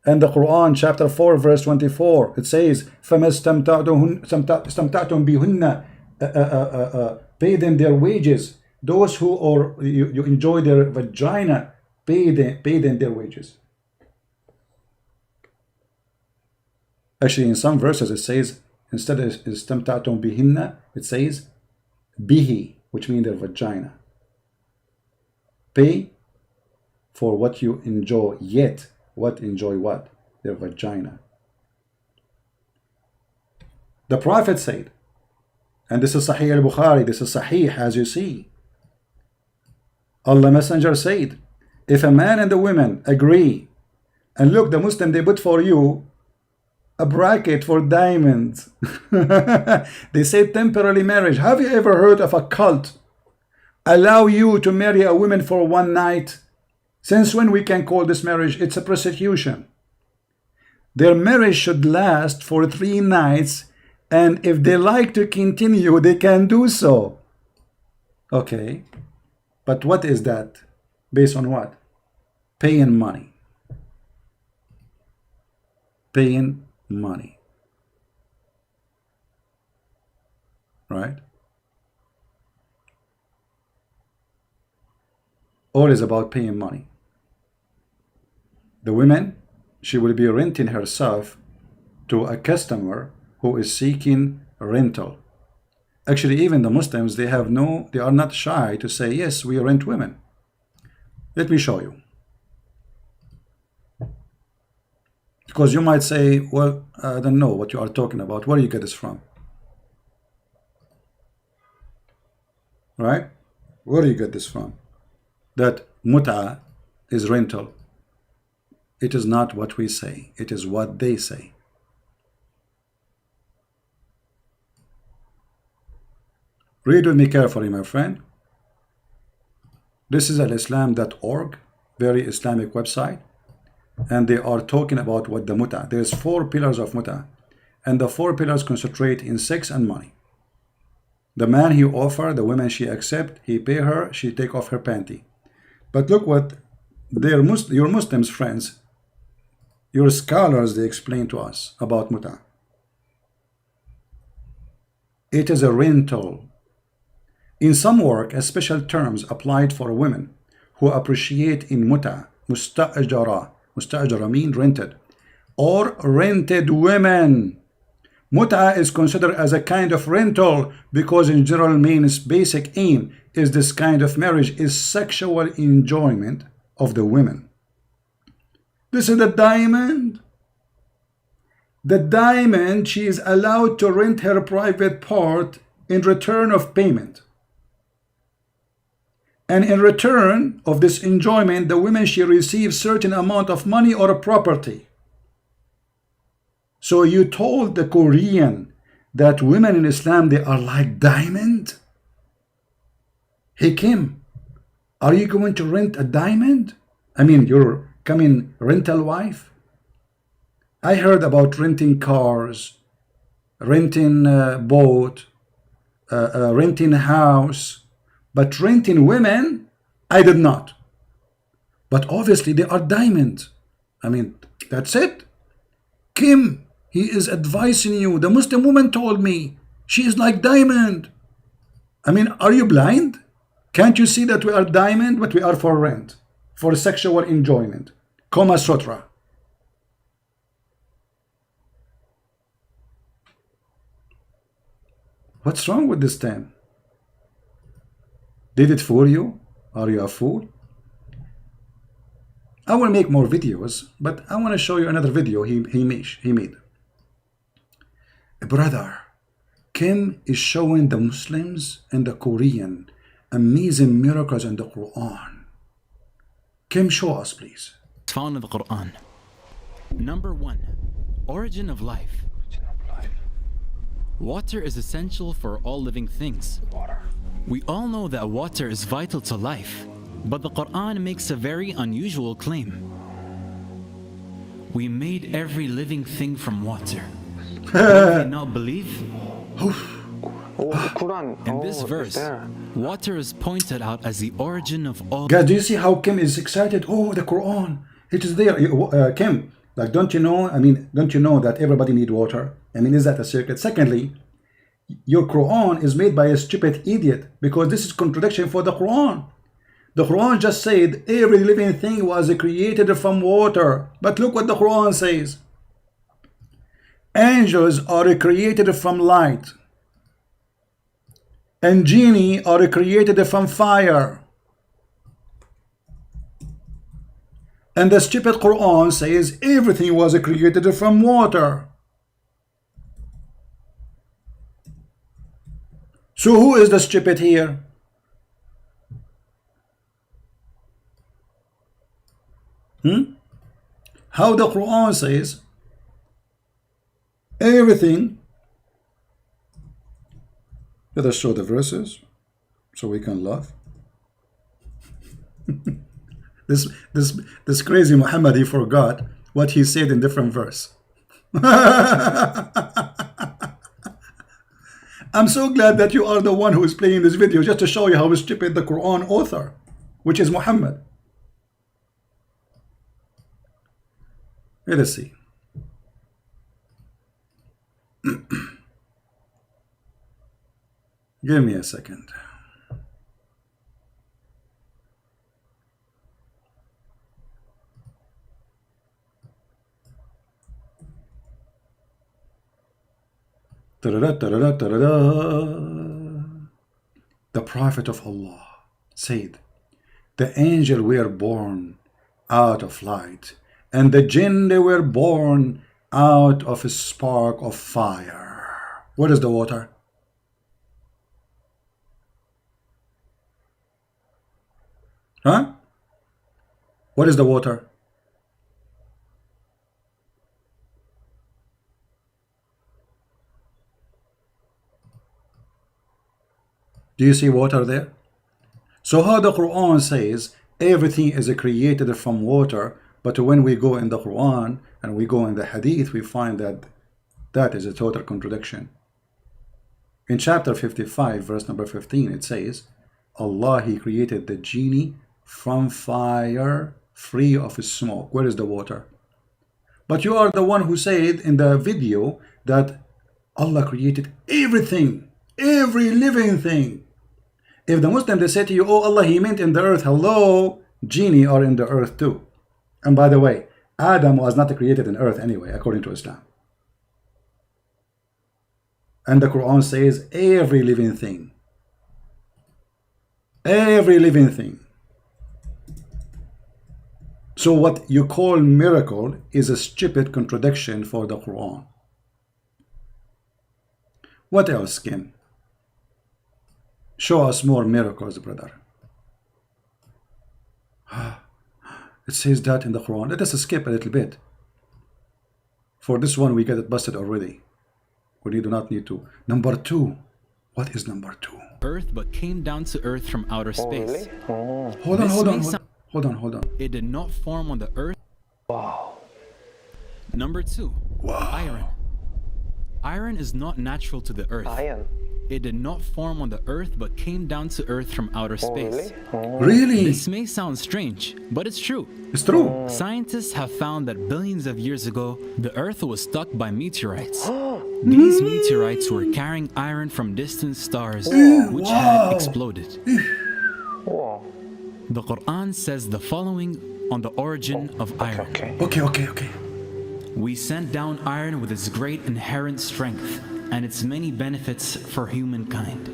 And the Quran, chapter 4, verse 24, it says, فَمَا اسْتَمْتَعْتُمْ بِهُنَّ pay them their wages. Those who or you enjoy their vagina, pay them their wages. Actually, in some verses it says, instead of istamta'tum bihinna, it says bihi, which means their vagina. Pay for what you enjoy, yet what enjoy what? Their vagina. The Prophet said, and this is Sahih al-Bukhari, this is Sahih as you see. Allah Messenger said, if a man and a woman agree, and look, the Muslim, they put for you a bracket for diamonds. They say temporary marriage. Have you ever heard of a cult allow you to marry a woman for one night? Since when we can call this marriage? It's a prostitution. Their marriage should last for 3 nights, and if they like to continue, they can do so. Okay, but what is that? Based on what? Paying money. Paying money. Right? All is about paying money. The woman, she will be renting herself to a customer who is seeking rental. Actually, even the Muslims, they are not shy to say, yes, we rent women. Let me show you. Because you might say, well, I don't know what you are talking about. Where do you get this from? Right? Where do you get this from? That mut'a is rental. It is not what we say. It is what they say. Read with me carefully, my friend. This is alislam.org, very Islamic website. And they are talking about what the mut'a. There's 4 pillars of mut'a. And the 4 pillars concentrate in sex and money. The man he offer, the woman she accept, he pay her, she take off her panty. But look what your Muslims friends, your scholars, they explain to us about mut'a. It is a rental. In some work, a special terms applied for women who appreciate in mut'a, musta'ajara. Musta'ajara mean rented, or rented women. Mut'a is considered as a kind of rental because in general means basic aim is this kind of marriage is sexual enjoyment of the women. This is the diamond. The diamond, she is allowed to rent her private part in return of payment. And in return of this enjoyment, the woman, she receives certain amount of money or a property. So you told the Korean that women in Islam, they are like diamond? Hey Kim, are you going to rent a diamond? I mean, you're coming rental wife? I heard about renting cars, renting boat, renting house. But renting women, I did not. But obviously they are diamonds. I mean, that's it. Kim, he is advising you. The Muslim woman told me she is like diamond. I mean, are you blind? Can't you see that we are diamond, but we are for rent, for sexual enjoyment? Kama Sutra. What's wrong with this term? Did it fool you? Are you a fool? I will make more videos, but I want to show you another video he made. Brother, Kim is showing the Muslims and the Korean amazing miracles in the Quran. Kim, show us, please. Found in the Quran. Number 1, origin of life. Water is essential for all living things. We all know that water is vital to life, but the Quran makes a very unusual claim. We made every living thing from water. Do they not believe? In this verse, water is pointed out as the origin of all. Guys, do you see how Kim is excited? Oh, the Quran, it is there. Kim, like, don't you know? I mean, don't you know that everybody needs water? I mean, is that a secret? Secondly, your Quran is made by a stupid idiot, because this is contradiction for the Quran. The Quran just said every living thing was created from water. But look what the Quran says. Angels are created from light, and Jini are created from fire. And the stupid Quran says everything was created from water. So who is the stupid here? How the Quran says everything. Let us show the verses so we can laugh. This crazy Muhammad, he forgot what he said in different verse. I'm so glad that you are the one who is playing this video just to show you how stupid the Quran author, which is Muhammad. Let us see. Give me a second. The Prophet of Allah said, the angel were born out of light, and the jinn they were born out of a spark of fire. What is the water? Huh? What is the water? Do you see water there? So how the Quran says everything is created from water, but when we go in the Quran and we go in the Hadith, we find that that is a total contradiction. In chapter 55, verse number 15, it says, Allah, He created the genie from fire, free of smoke. Where is the water? But you are the one who said in the video that Allah created everything, every living thing. If the Muslim, they say to you, oh Allah, He meant in the earth. Hello, genie are in the earth too. And by the way, Adam was not created in earth anyway, according to Islam. And the Quran says every living thing. Every living thing. So what you call miracle is a stupid contradiction for the Quran. What else, Kim? Show us more miracles, brother. It says that in the Quran. Let us skip a little bit. For this one, we get it busted already. We do not need to. Number 2. What is number 2? Earth, but came down to earth from outer space. Really? Oh. Hold on. It did not form on the earth. Wow. Number 2. Wow. Iron. Iron is not natural to the earth. Iron. It did not form on the earth, but came down to earth from outer Oh, space. really? Oh. Really? This may sound strange, but it's true. It's true. Scientists have found that billions of years ago, the earth was struck by meteorites. These meteorites were carrying iron from distant stars, which had exploded. Wow. The Quran says the following on the origin of iron. Okay. We sent down iron with its great inherent strength and its many benefits for humankind.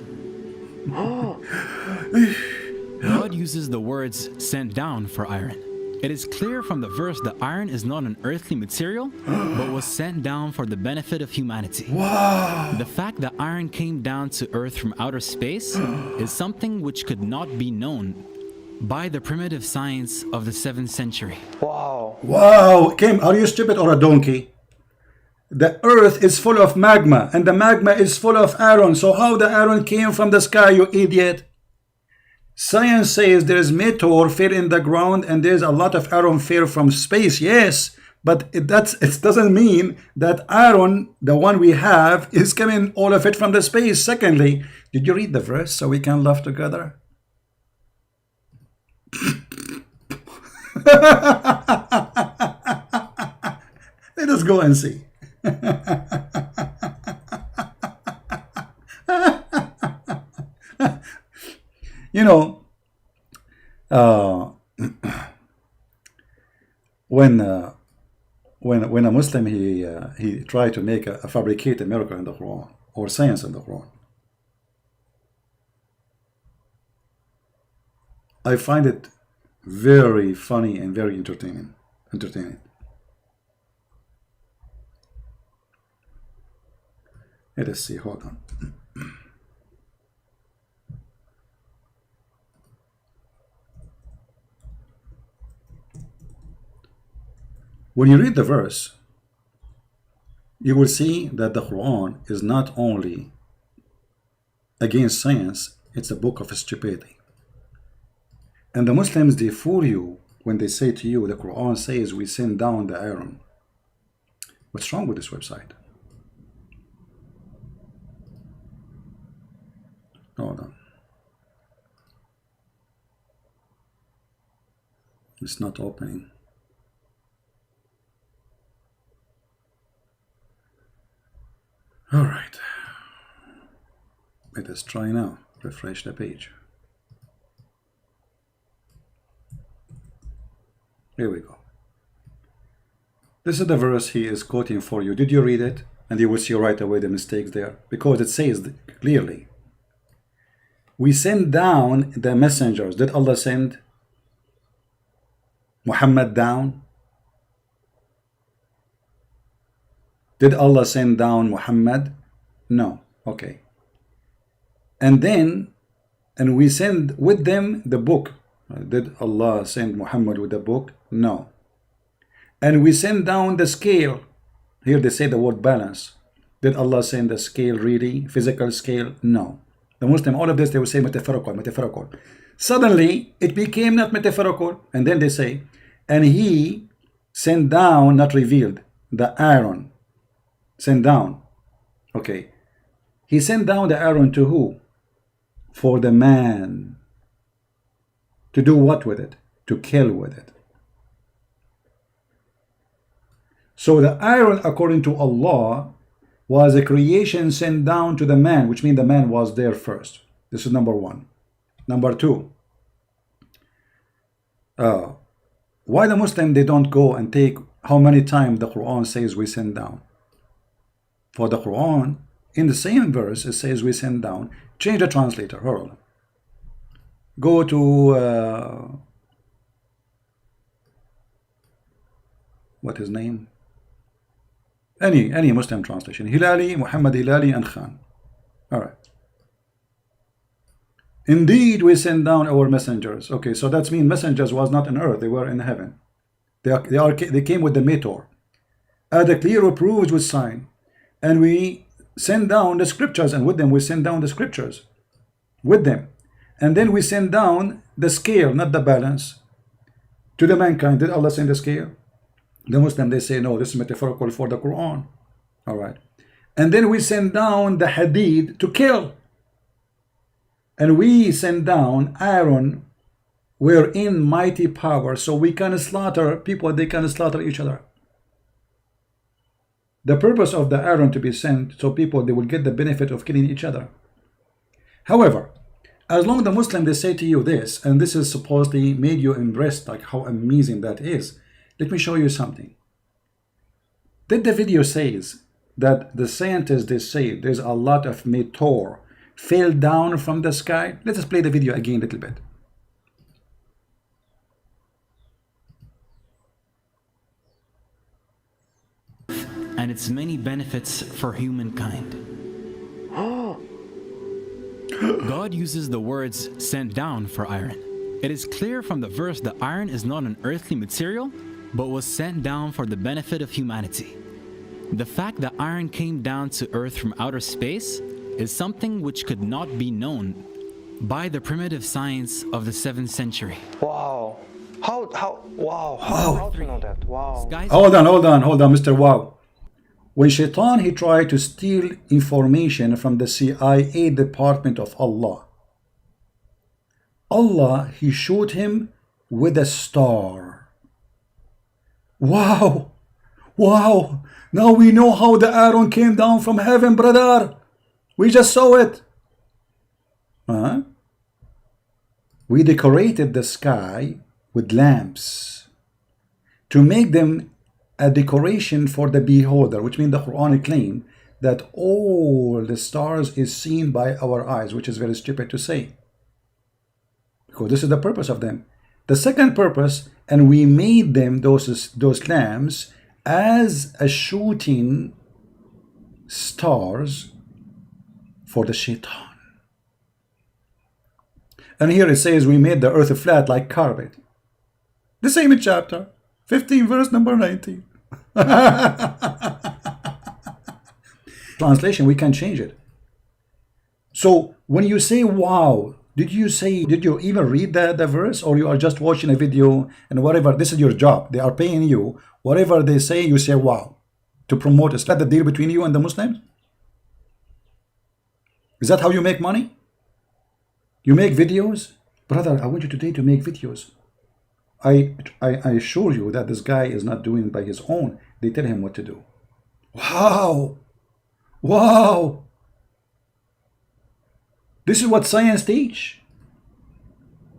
God uses the words sent down for iron. It is clear from the verse that iron is not an earthly material, but was sent down for the benefit of humanity. Wow. The fact that iron came down to earth from outer space is something which could not be known by the primitive science of the 7th century. Wow. Kim, are you stupid or a donkey? The earth is full of magma, and the magma is full of iron. So how the iron came from the sky, you idiot? Science says there is meteor fell in the ground and there's a lot of iron fell from space. Yes, but it doesn't mean that iron, the one we have, is coming all of it from the space. Secondly, did you read the verse so we can laugh together? Let us go and see. You know, when when a Muslim he tried to make a fabricate a miracle in the Quran or science in the Quran. I find it very funny and very entertaining. Let us see, hold on. When you read the verse, you will see that the Quran is not only against science, it's a book of stupidity. And the Muslims, they fool you when they say to you, the Quran says we send down the iron. What's wrong with this website? Hold on. It's not opening. All right. Let us try now. Refresh the page. Here we go. This is the verse he is quoting for you. Did you read it? And you will see right away the mistakes there. Because it says clearly, we send down the messengers. Did Allah send Muhammad down? Did Allah send down Muhammad? No. Okay. And we send with them the book. Did Allah send Muhammad with the book? No. And we send down the scale. Here they say the word balance. Did Allah send the scale really? Physical scale? No. The Muslim, all of this, they will say metaphorical. Suddenly, it became not metaphorical. And then they say, and he sent down, not revealed, the iron. Sent down. Okay. He sent down the iron to who? For the man. To do what with it? To kill with it. So the iron, according to Allah, was a creation sent down to the man, which means the man was there first. This is number one. Number two, why the Muslim, they don't go and take how many times the Quran says we send down? For the Quran, in the same verse, it says we send down. Change the translator. Hold on. Go to what his name? Any Muslim translation. Hilali, Muhammad Hilali, and Khan. All right. Indeed, we send down our messengers. Okay, so that means messengers was not on earth; they were in heaven. They came with the meteor, the clear proofs with sign, and we send down the scriptures, and with them we send down the scriptures, with them, and then we send down the scale, not the balance, to the mankind. Did Allah send the scale? The Muslim, they say no, this is metaphorical for the Quran. All right, and then we send down the hadid to kill. And we send down iron wherein mighty power, so we can slaughter people, they can slaughter each other. The purpose of the iron to be sent, so people, they will get the benefit of killing each other. However, as long as the Muslim, they say to you this, and this is supposedly made you impressed, like how amazing that is, let me show you something. Did the video says that the scientists, they say there's a lot of meteor fell down from the sky? Let us play the video again a little bit. And its many benefits for humankind. God uses the words sent down for iron. It is clear from the verse that iron is not an earthly material, but was sent down for the benefit of humanity. The fact that iron came down to earth from outer space is something which could not be known by the primitive science of the 7th century. Wow. How do you know that? Wow. Hold on, Mr. Wow. When Shaitan, he tried to steal information from the CIA department of Allah, he shot him with a star. Wow. Now we know how the iron came down from heaven, brother. We just saw it. We decorated the sky with lamps to make them a decoration for the beholder, which means the Quran claim that all the stars is seen by our eyes, which is very stupid to say, because this is the purpose of them. The second purpose, and we made them, those lamps, as a shooting stars for the shaitan. And here it says we made the earth flat like carpet. The same in chapter 15 verse number 19. Translation, we can change it. So when you say wow, did you even read the verse, or you are just watching a video and whatever? This is your job, they are paying you, whatever they say you say wow to promote. Is that the deal between you and the Muslims? Is that how you make money? You make videos? Brother, I want you today to make videos. I assure you that this guy is not doing it by his own. They tell him what to do. Wow! Wow! This is what science teach.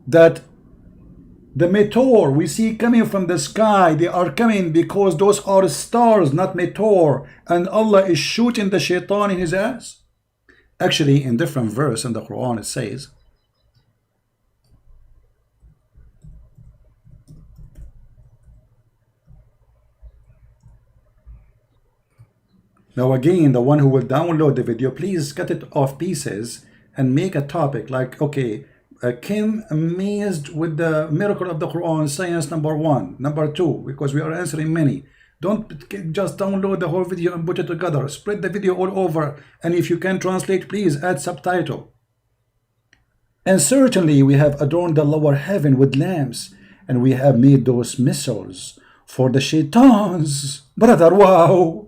That the meteor we see coming from the sky, they are coming because those are stars, not meteor. And Allah is shooting the shaitan in his ass. Actually, in different verse in the Quran, it says, now again, the one who will download the video, please cut it off pieces and make a topic like, okay, Kim amazed with the miracle of the Quran, science number 1, number 2, because we are answering many. Don't just download the whole video and put it together. Spread the video all over, and if you can translate, please add subtitle. And certainly we have adorned the lower heaven with lamps, and we have made those missiles for the shaitans. Brother, wow!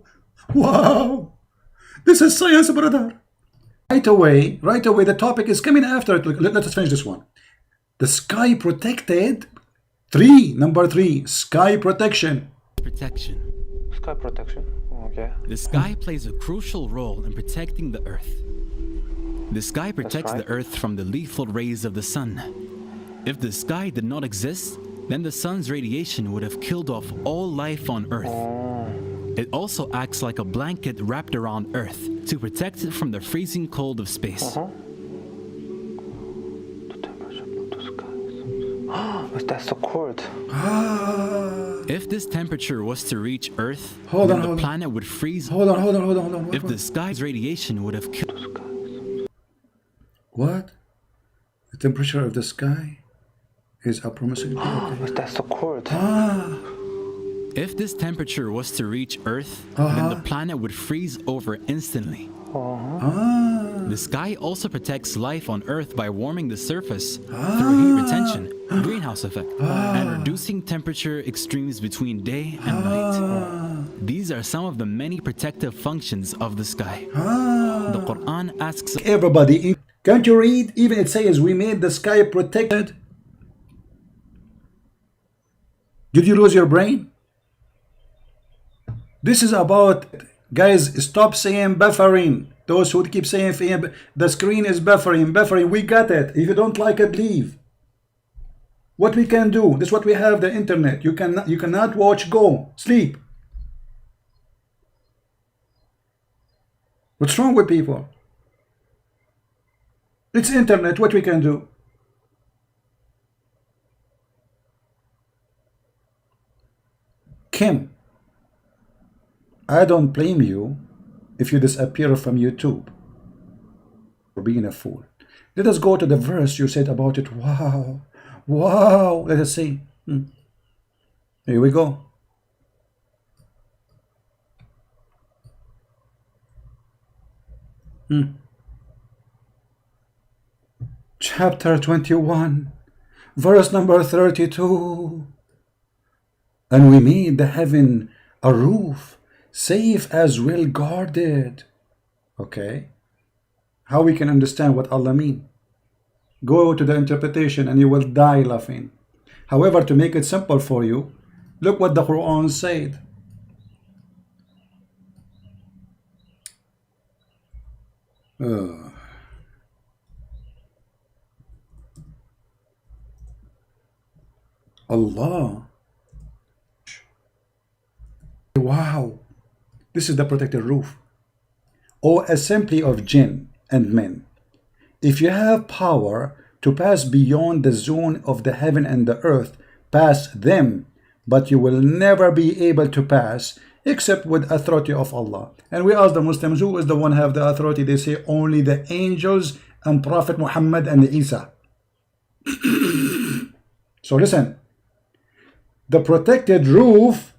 Wow! This is science, brother. Right away, the topic is coming after it. Let us finish this one. The sky protected. Number 3, sky protection. Sky protection. Okay. The sky plays a crucial role in protecting the earth. The sky protects the earth from the lethal rays of the sun. If the sky did not exist, then the sun's radiation would have killed off all life on earth. It also acts like a blanket wrapped around Earth to protect it from the freezing cold of space. The temperature of the skies. That's so cold. If this temperature was to reach Earth, the planet would freeze. Hold on. If the sky's radiation would have killed. What? The temperature of the sky is approximately. Okay. That's so cold. If this temperature was to reach Earth, then the planet would freeze over instantly. The sky also protects life on Earth by warming the surface through heat retention, greenhouse effect, and reducing temperature extremes between day and night. These are some of the many protective functions of the sky. The Quran asks everybody, can't you read? Even it says we made the sky protected. Did you lose your brain? This is about, guys, stop saying buffering. Those who keep saying the screen is buffering, we got it. If you don't like it, leave. What we can do, this is what we have, the internet. You cannot watch, go, sleep. What's wrong with people? It's internet, what we can do. Kim, I don't blame you if you disappear from YouTube for being a fool. Let us go to the verse you said about it. Wow. Wow. Let us see. Here we go. Chapter 21, verse number 32. And we made the heaven a roof, safe as well guarded. Okay. How we can understand what Allah mean? Go to the interpretation and you will die laughing. However, to make it simple for you, look what the Quran said. Allah wow, this is the protected roof. O assembly of jinn and men, if you have power to pass beyond the zone of the heaven and the earth, pass them, but you will never be able to pass except with authority of Allah. And we ask the Muslims, who is the one have the authority? They say only the angels and Prophet Muhammad and Isa. So listen, the protected roof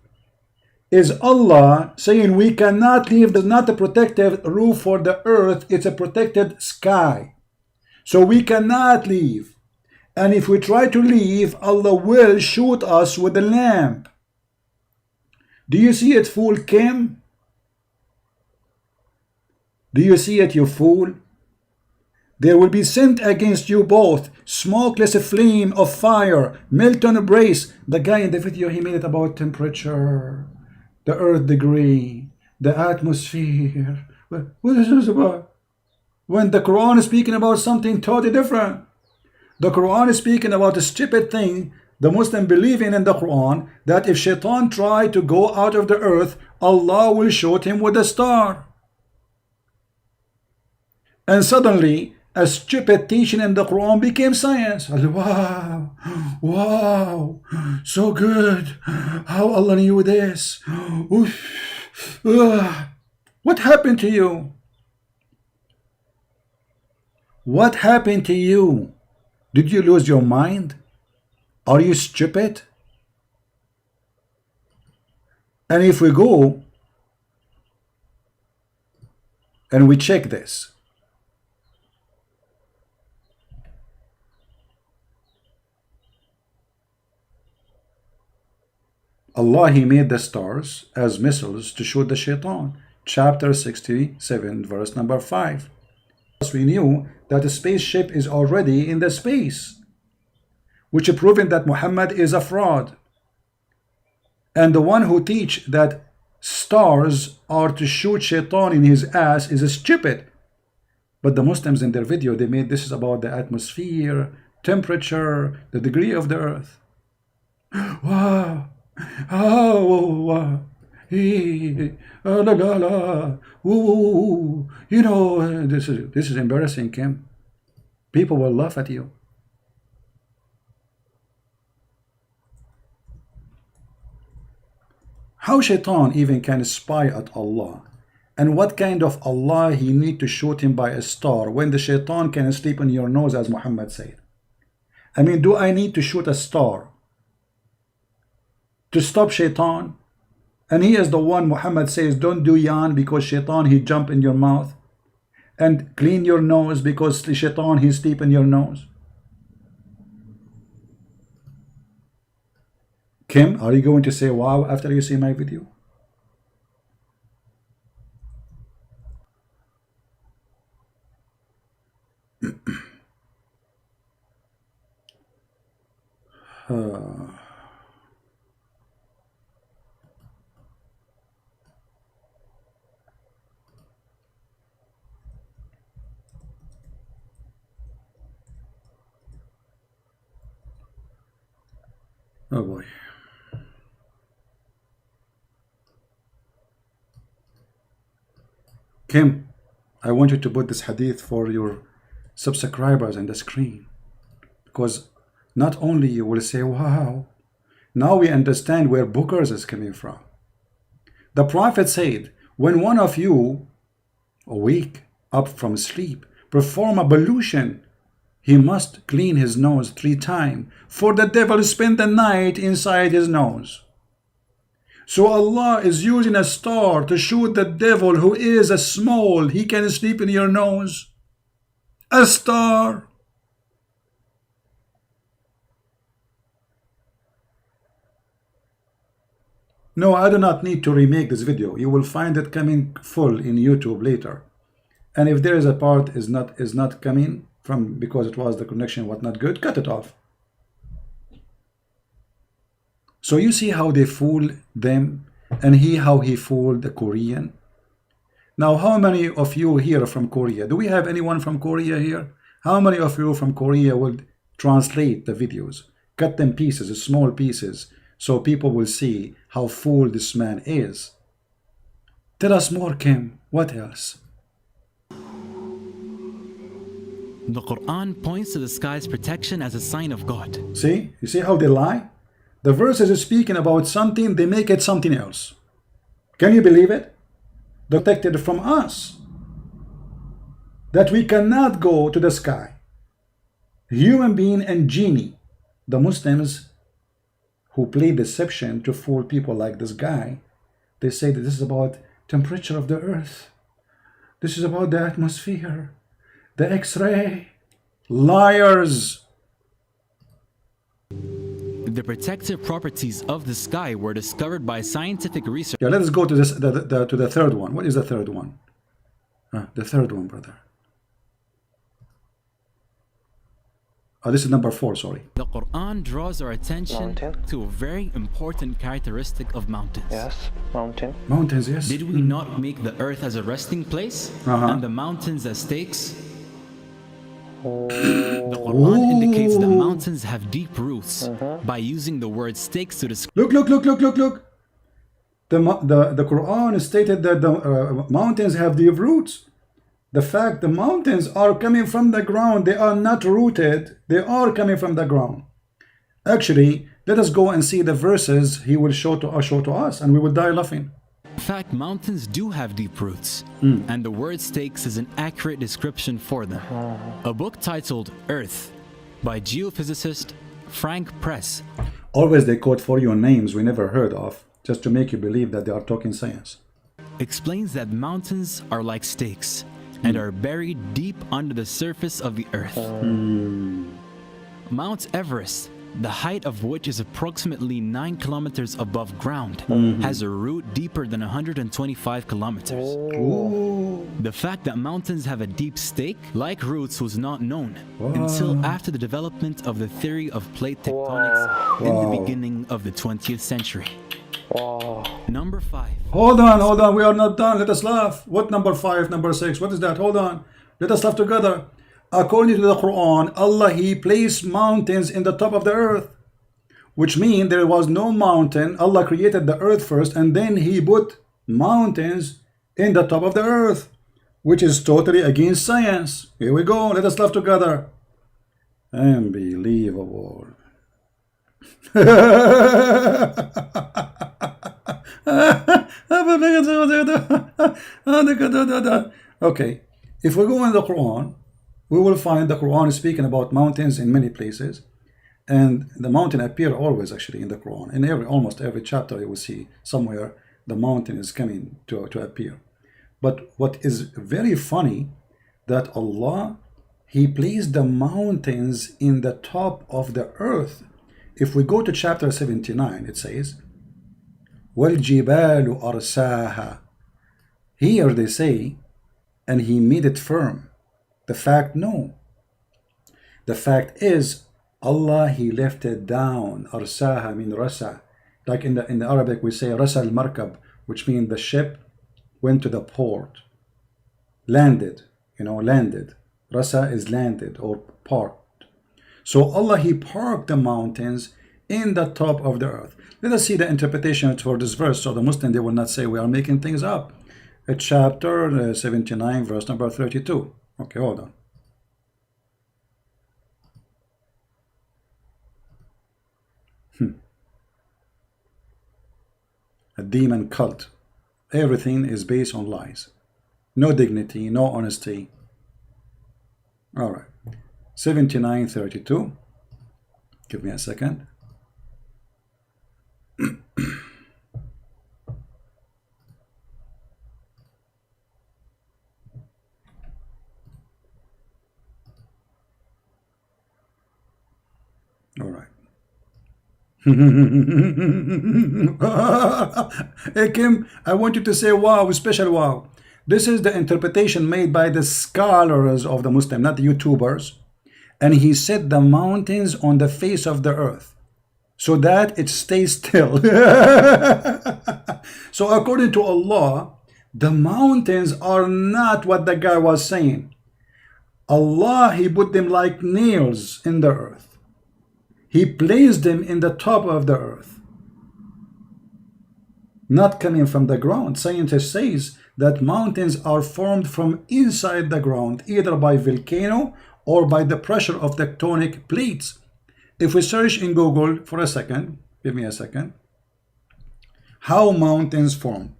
is Allah saying we cannot leave. There's not a protected roof for the earth, it's a protected sky. So we cannot leave. And if we try to leave, Allah will shoot us with a lamp. Do you see it, fool Kim? Do you see it, you fool? There will be sent against you both smokeless flame of fire, Milton Brace. The guy in the video, he made it about temperature, the earth degree, the atmosphere. What is this about? When the Quran is speaking about something totally different. The Quran is speaking about a stupid thing the Muslim believing in the Quran, that if Shaitan tried to go out of the earth, Allah will shoot him with a star. And suddenly a stupid teaching in the Quran became science. Wow, wow, so good. How Allah knew this. What happened to you? What happened to you? Did you lose your mind? Are you stupid? And if we go and we check this, Allah, He made the stars as missiles to shoot the shaitan. Chapter 67, verse number 5. We knew that a spaceship is already in the space, which is proving that Muhammad is a fraud. And the one who teach that stars are to shoot shaitan in his ass is stupid. But the Muslims in their video, they made this is about the atmosphere, temperature, the degree of the earth. Wow. Oh, wow. La, la, la. Ooh. You know, this is embarrassing, Kim. People will laugh at you. How Shaitan even can spy at Allah, and what kind of Allah he need to shoot him by a star when the Shaitan can sleep in your nose, as Muhammad said. I mean, do I need to shoot a star to stop Shaitan? And he is the one, Muhammad says, don't do yan because Shaitan he jump in your mouth, and clean your nose because Shaitan he sleep in your nose. Kim, are you going to say wow after you see my video? Oh boy. Kim, I want you to put this hadith for your subscribers on the screen, because not only you will say, wow, now we understand where Bookers is coming from. The Prophet said, when one of you awake up from sleep, perform ablution, he must clean his nose 3 times, for the devil spend the night inside his nose. So Allah is using a star to shoot the devil who is a small, he can sleep in your nose. A star. No, I do not need to remake this video. You will find it coming full in YouTube later. And if there is a part is not coming from because it was the connection was not good, cut it off. So you see how they fool them, and how he fooled the Korean. Now, how many of you here are from Korea? Do we have anyone from Korea here? How many of you from Korea will translate the videos, cut them pieces, small pieces, so people will see how fool this man is? Tell us more, Kim. What else? The Quran points to the sky's protection as a sign of God. See? You see how they lie? The verses are speaking about something, they make it something else. Can you believe it? Protected from us. That we cannot go to the sky. Human being and genie. The Muslims who play deception to fool people like this guy, they say that this is about temperature of the earth. This is about the atmosphere. The X-ray. Liars. The protective properties of the sky were discovered by scientific research. Yeah, let us go to this to the third one. What is the third one? The third one, brother. This is number 4, sorry. The Quran draws our attention to a very important characteristic of mountains. Yes, mountain. Mountains, yes. Did we not make the earth as a resting place and the mountains as stakes? The Quran indicates that mountains have deep roots by using the word stakes to describe. Look. The Quran stated that the mountains have deep roots. The fact the mountains are coming from the ground, they are not rooted, they are coming from the ground. Actually, let us go and see the verses he will show to us, and we will die laughing. In fact, mountains do have deep roots, and the word stakes is an accurate description for them. A book titled Earth by geophysicist Frank Press. Always they quote for you names we never heard of, just to make you believe that they are talking science. Explains that mountains are like stakes and are buried deep under the surface of the earth. Mount Everest, the height of which is approximately 9 kilometers above ground, has a root deeper than 125 kilometers. The fact that mountains have a deep stake, like roots, was not known until after the development of the theory of plate tectonics in the beginning of the 20th century. Number 5. Hold on, we are not done. Let us laugh. What number 5, number 6? What is that? Hold on. Let us laugh together. According to the Quran, Allah, He placed mountains in the top of the earth, which means there was no mountain. Allah created the earth first, and then He put mountains in the top of the earth, which is totally against science. Here we go. Let us laugh together. Unbelievable. Okay, if we go in the Quran, we will find the Quran is speaking about mountains in many places, and the mountain appear always actually in the Quran. In almost every chapter you will see somewhere the mountain is coming to appear. But what is very funny, that Allah, He placed the mountains in the top of the earth. If we go to chapter 79, it says, وَالْجِبَالُ أَرْسَاهَا. Here they say, and He made it firm. The fact, no. The fact is, Allah, He left it down. أرساها mean rasa. Like in the Arabic we say rasa al-markab, which means the ship went to the port. Landed, landed. Rasa is landed or parked. So Allah, He parked the mountains in the top of the earth. Let us see the interpretation for this verse, so the Muslim, they will not say we are making things up. It's chapter 79, verse number 32. Okay, hold on. A demon cult. Everything is based on lies. No dignity, no honesty. All right. 79:32. Give me a second. All right. Hey Kim, I want you to say wow, special wow. This is the interpretation made by the scholars of the Muslim, not the YouTubers. And he set the mountains on the face of the earth so that it stays still. So according to Allah, the mountains are not what the guy was saying. Allah, He put them like nails in the earth. He placed them in the top of the earth. not coming from the ground. Scientists says that mountains are formed from inside the ground, either by volcano or by the pressure of tectonic plates. If we search in Google for a second, give me a second, how mountains formed.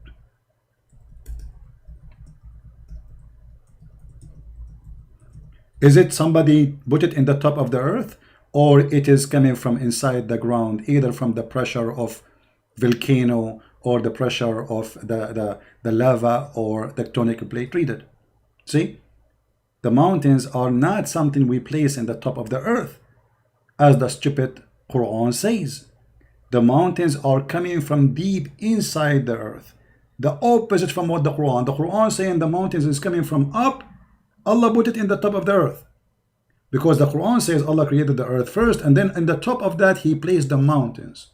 Is it somebody put it in the top of the earth, or it is coming from inside the ground, either from the pressure of volcano or the pressure of the lava or tectonic plate? Read it. See, the mountains are not something we place in the top of the earth, as the stupid Quran says. The mountains are coming from deep inside the earth, the opposite from what the Quran saying the mountains is coming from up. Allah put it in the top of the earth, because the Quran says Allah created the earth first, and then in the top of that he placed the mountains.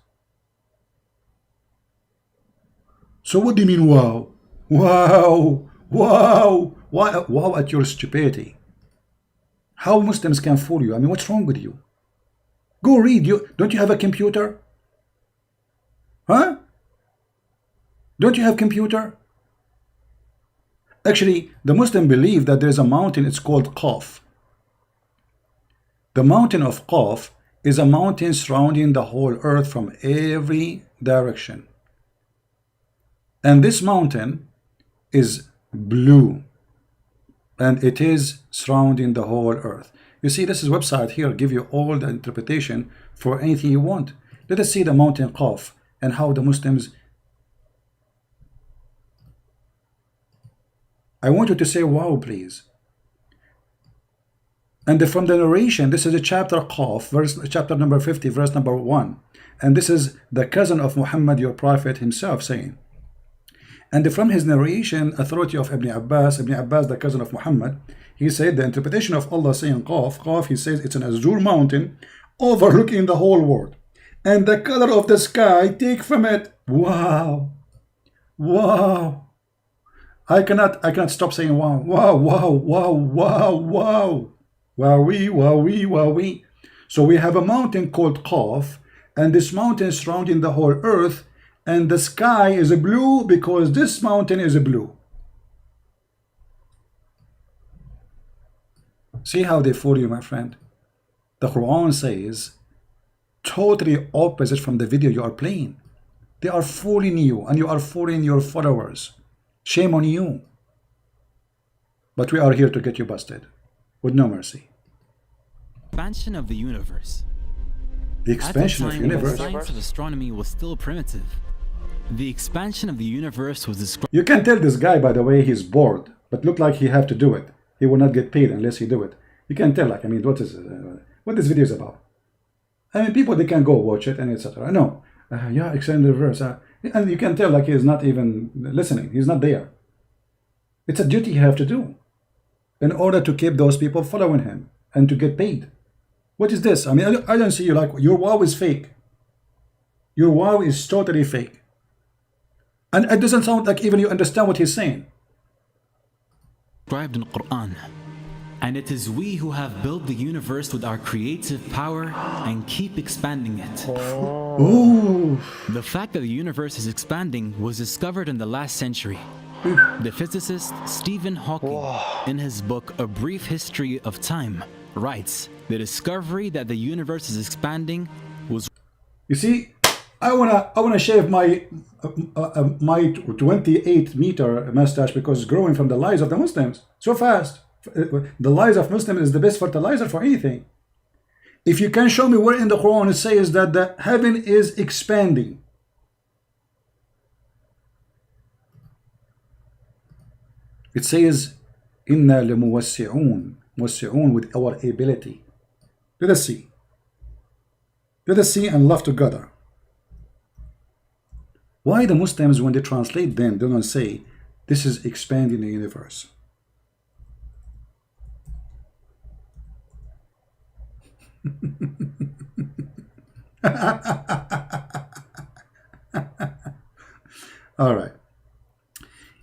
So what do you mean wow? Wow, wow, wow at your stupidity? How Muslims can fool you? I mean, what's wrong with you? Go read. Don't you have a computer? Huh? Don't you have computer? Actually, the Muslim believe that there is a mountain, it's called Qaf. The mountain of Qaf is a mountain surrounding the whole earth from every direction. And this mountain is blue, and it is surrounding the whole earth. You see, this is website here, give you all the interpretation for anything you want. Let us see the mountain Qaf and how the Muslims. I want you to say wow, please. And from the narration, this is a chapter Qaf, chapter number 50, verse number 1. And this is the cousin of Muhammad, your prophet himself, saying. And from his narration, authority of Ibn Abbas, the cousin of Muhammad, he said the interpretation of Allah saying Qaf, he says it's an azure mountain overlooking the whole world. And the color of the sky, take from it. Wow. Wow. I cannot stop saying wow, wow, wow, wow, wow, wow, wowee, wowee, wowee. So we have a mountain called Qaf, and this mountain is surrounding the whole earth, and the sky is blue because this mountain is blue. See how they fool you, my friend? The Quran says totally opposite from the video you are playing. They are fooling you, and you are fooling your followers. Shame on you. But we are here to get you busted with no mercy. Expansion of the universe. The expansion of the universe. The science of astronomy was still primitive. The expansion of the universe was described. You can tell this guy, by the way, he's bored, but look like he have to do it. He will not get paid unless he do it. You can tell, like, I mean, what this video is about. I mean, people, they can go watch it and etc. No, yeah, extend the verse. And you can tell, like, he is not even listening. He's not there. It's a duty you have to do in order to keep those people following him and to get paid. What is this? I mean, I don't see you, like, your wow is fake. Your wow is totally fake. And it doesn't sound like even you understand what he's saying. Described in Quran. And it is we who have built the universe with our creative power and keep expanding it. Ooh. The fact that the universe is expanding was discovered in the last century. The physicist Stephen Hawking, in his book A Brief History of Time, writes, the discovery that the universe is expanding was... You see, I wanna shave my 28-meter mustache because it's growing from the lies of the Muslims so fast. The lies of Muslims is the best fertilizer for anything. If you can show me where in the Quran it says that the heaven is expanding. It says, Inna لموسعون, موسعون, with our ability. Let us see. Let us see and love together. Why the Muslims, when they translate them, they don't say, this is expanding the universe? All right.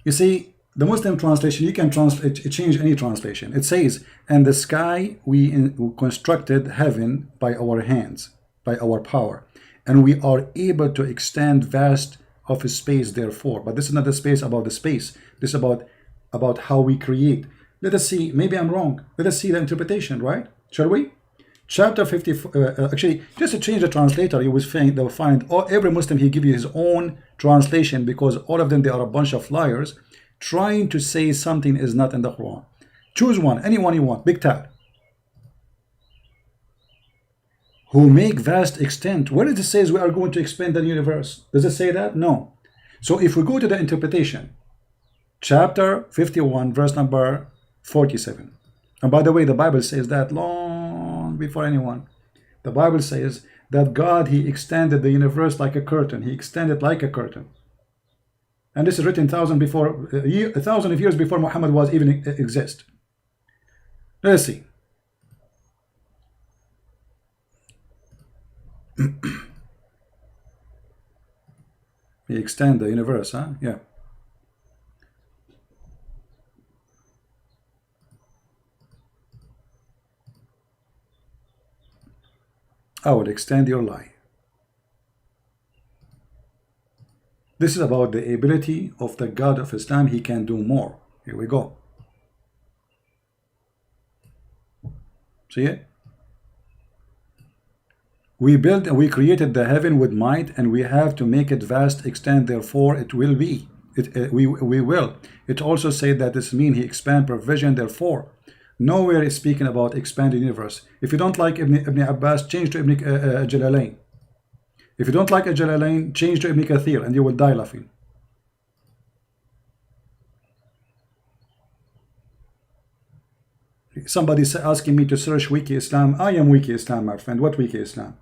You see, the Muslim translation, you can change any translation. It says, and the sky we constructed heaven by our hands, by our power, and we are able to extend vast of space, therefore. But this is not the space about the space. This is about how we create. Let us see. Maybe I'm wrong. Let us see the interpretation, right? Shall we? Chapter 54. Actually, just to change the translator, you will find every Muslim, he give you his own translation, because all of them, they are a bunch of liars trying to say something is not in the Quran. Choose one, anyone you want. Big tab. Who make vast extent. Where does it say we are going to expand the universe? Does it say that? No. So if we go to the interpretation, chapter 51, verse number 47. And by the way, the Bible says that long before anyone. The Bible says that God, he extended the universe like a curtain. He extended like a curtain. And this is written 1,000 of years before Muhammad was even exist. Let's see. He extend the universe, huh? Yeah. I would extend your lie. This is about the ability of the God of Islam. He can do more. Here we go. See it? We built and we created the heaven with might, and we have to make it vast extent, therefore it will be. We will. It also said that this means he expand provision, therefore. Nowhere is speaking about expanded universe. If you don't like Ibn Abbas, change to Ibn Jalalain. If you don't like Jalalain, change to Ibn Kathir, and you will die laughing. Somebody asking me to search Wiki Islam. I am Wiki Islam, my friend. What Wiki Islam?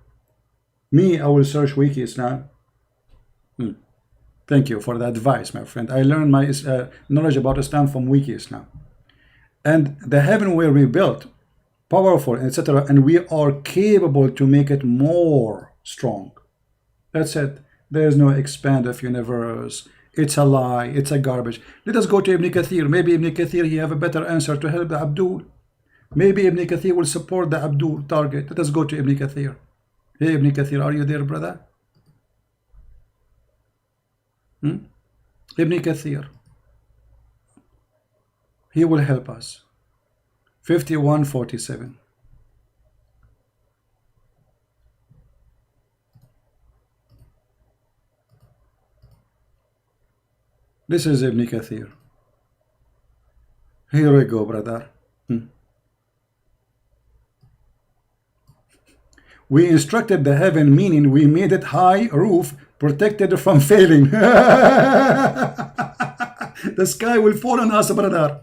Me, I will search Wiki Islam. Thank you for the advice, my friend. I learned my knowledge about Islam from Wiki Islam. And the heaven will be built, powerful, etc. And we are capable to make it more strong. That's it. There is no expand of universe. It's a lie. It's a garbage. Let us go to Ibn Kathir. Maybe Ibn Kathir, he have a better answer to help the Abdul. Maybe Ibn Kathir will support the Abdul target. Let us go to Ibn Kathir. Hey, Ibn Kathir, are you there, brother? Ibn Kathir. He will help us. 51:47. This is Ibn Kathir. Here we go, brother. We instructed the heaven, meaning we made it high roof, protected from failing. The sky will fall on us, brother.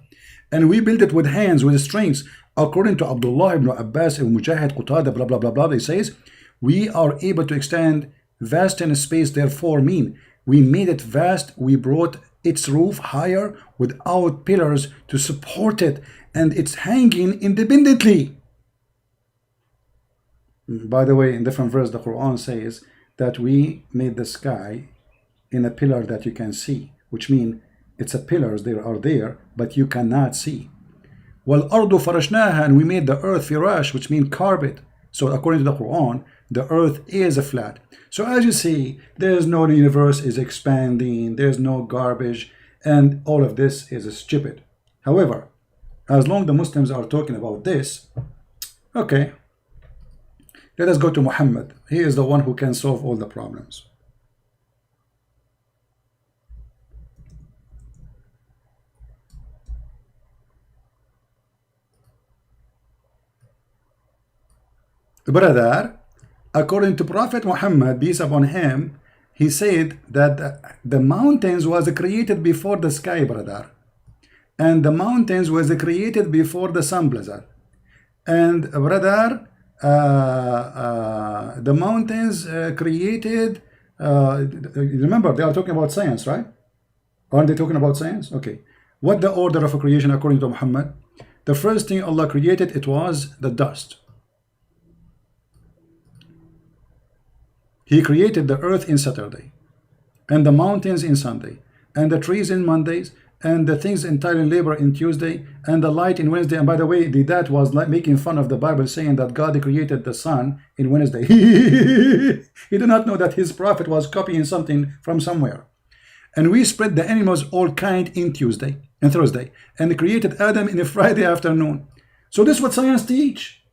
And we built it with hands, with strings. According to Abdullah ibn Abbas, ibn Mujahid, Qatada, blah, blah, blah, blah, he says, we are able to extend vast in space, therefore mean. We made it vast, we brought its roof higher without pillars to support it, and it's hanging independently. By the way, in different verse, the Quran says that we made the sky in a pillar that you can see, which means it's a pillars, they are there, but you cannot see. وَالْأَرْضُ فَرَشْنَاهَا, and we made the earth firash, which means carpet. So according to the Quran, the earth is a flat. So as you see, there's no universe is expanding, there's no garbage, and all of this is stupid. However, as long as the Muslims are talking about this, okay, let us go to Muhammad. He is the one who can solve all the problems. Brother, according to Prophet Muhammad, peace upon him, he said that the mountains was created before the sky, brother. And the mountains was created before the sun, brother. And brother, the mountains created, remember they are talking about science, right? Aren't they talking about science? Okay. What the order of creation according to Muhammad? The first thing Allah created, it was the dust. He created the earth in Saturday, and the mountains in Sunday, and the trees in Mondays, and the things entirely labor in Tuesday, and the light in Wednesday. And by the way, that was like making fun of the Bible, saying that God created the sun in Wednesday. He did not know that his prophet was copying something from somewhere. And we spread the animals all kind in Tuesday and Thursday, and created Adam in a Friday afternoon. So this is what science teach.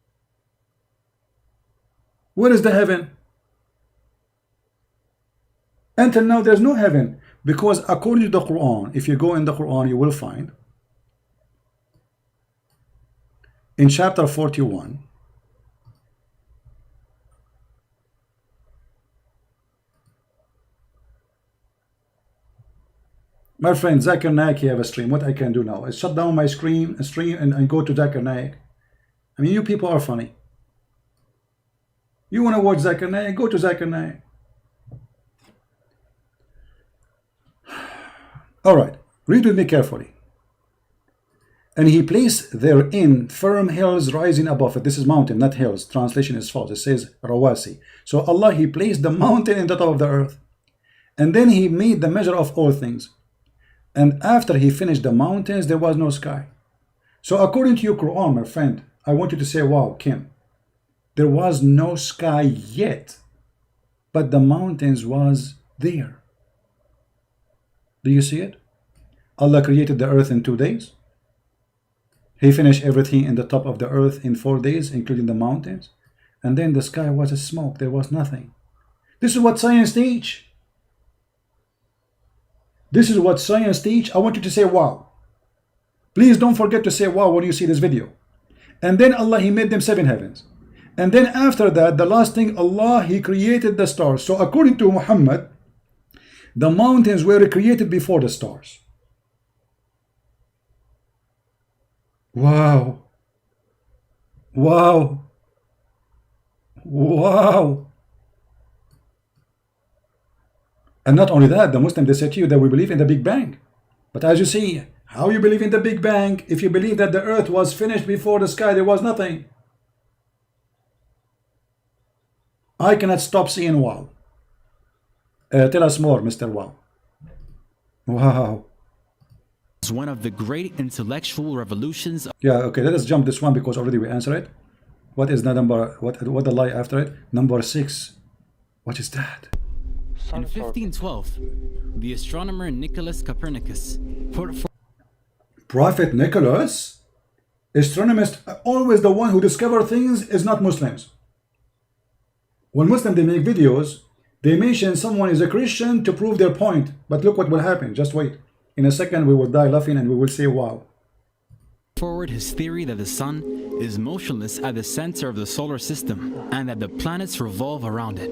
Where is the heaven? Until now there's no heaven, because according to the Quran, if you go in the Quran, you will find in chapter 41, my friend Zakir Naik, he have a stream. What I can do now is shut down my stream and go to Zakir Naik. I mean, you people are funny. You want to watch Zakir Naik? Go to Zakir Naik. All right, read with me carefully. And he placed therein firm hills rising above it. This is mountain, not hills. Translation is false. It says rawasi. So Allah, he placed the mountain in the top of the earth. And then he made the measure of all things. And after he finished the mountains, there was no sky. So according to your Quran, my friend, I want you to say, wow, Kim, there was no sky yet, but the mountains was there. Do you see it? Allah created the earth in 2 days. He finished everything in the top of the earth in 4 days, including the mountains. And then the sky was a smoke. There was nothing. This is what science teach. This is what science teach. I want you to say wow. Please don't forget to say wow when you see this video. And then Allah, he made them 7 heavens. And then after that, the last thing, Allah, he created the stars. So according to Muhammad, the mountains were created before the stars. Wow. Wow. Wow. And not only that, the Muslims, they say to you that we believe in the Big Bang. But as you see, how you believe in the Big Bang if you believe that the earth was finished before the sky, there was nothing? I cannot stop seeing wow. Tell us more, Mr. Wow. Wow. It's one of the great intellectual revolutions. Yeah, okay, let us jump this one because already we answered it. What is the number, what the lie after it? Number 6. What is that? In 1512, the astronomer Nicholas Copernicus put forth Prophet Nicholas? Astronomers, always the one who discover things is not Muslims. When Muslims, they make videos, they mention someone is a Christian to prove their point. But look what will happen. Just wait. In a second, we will die laughing and we will say, wow. forward his theory that the sun is motionless at the center of the solar system and that the planets revolve around it.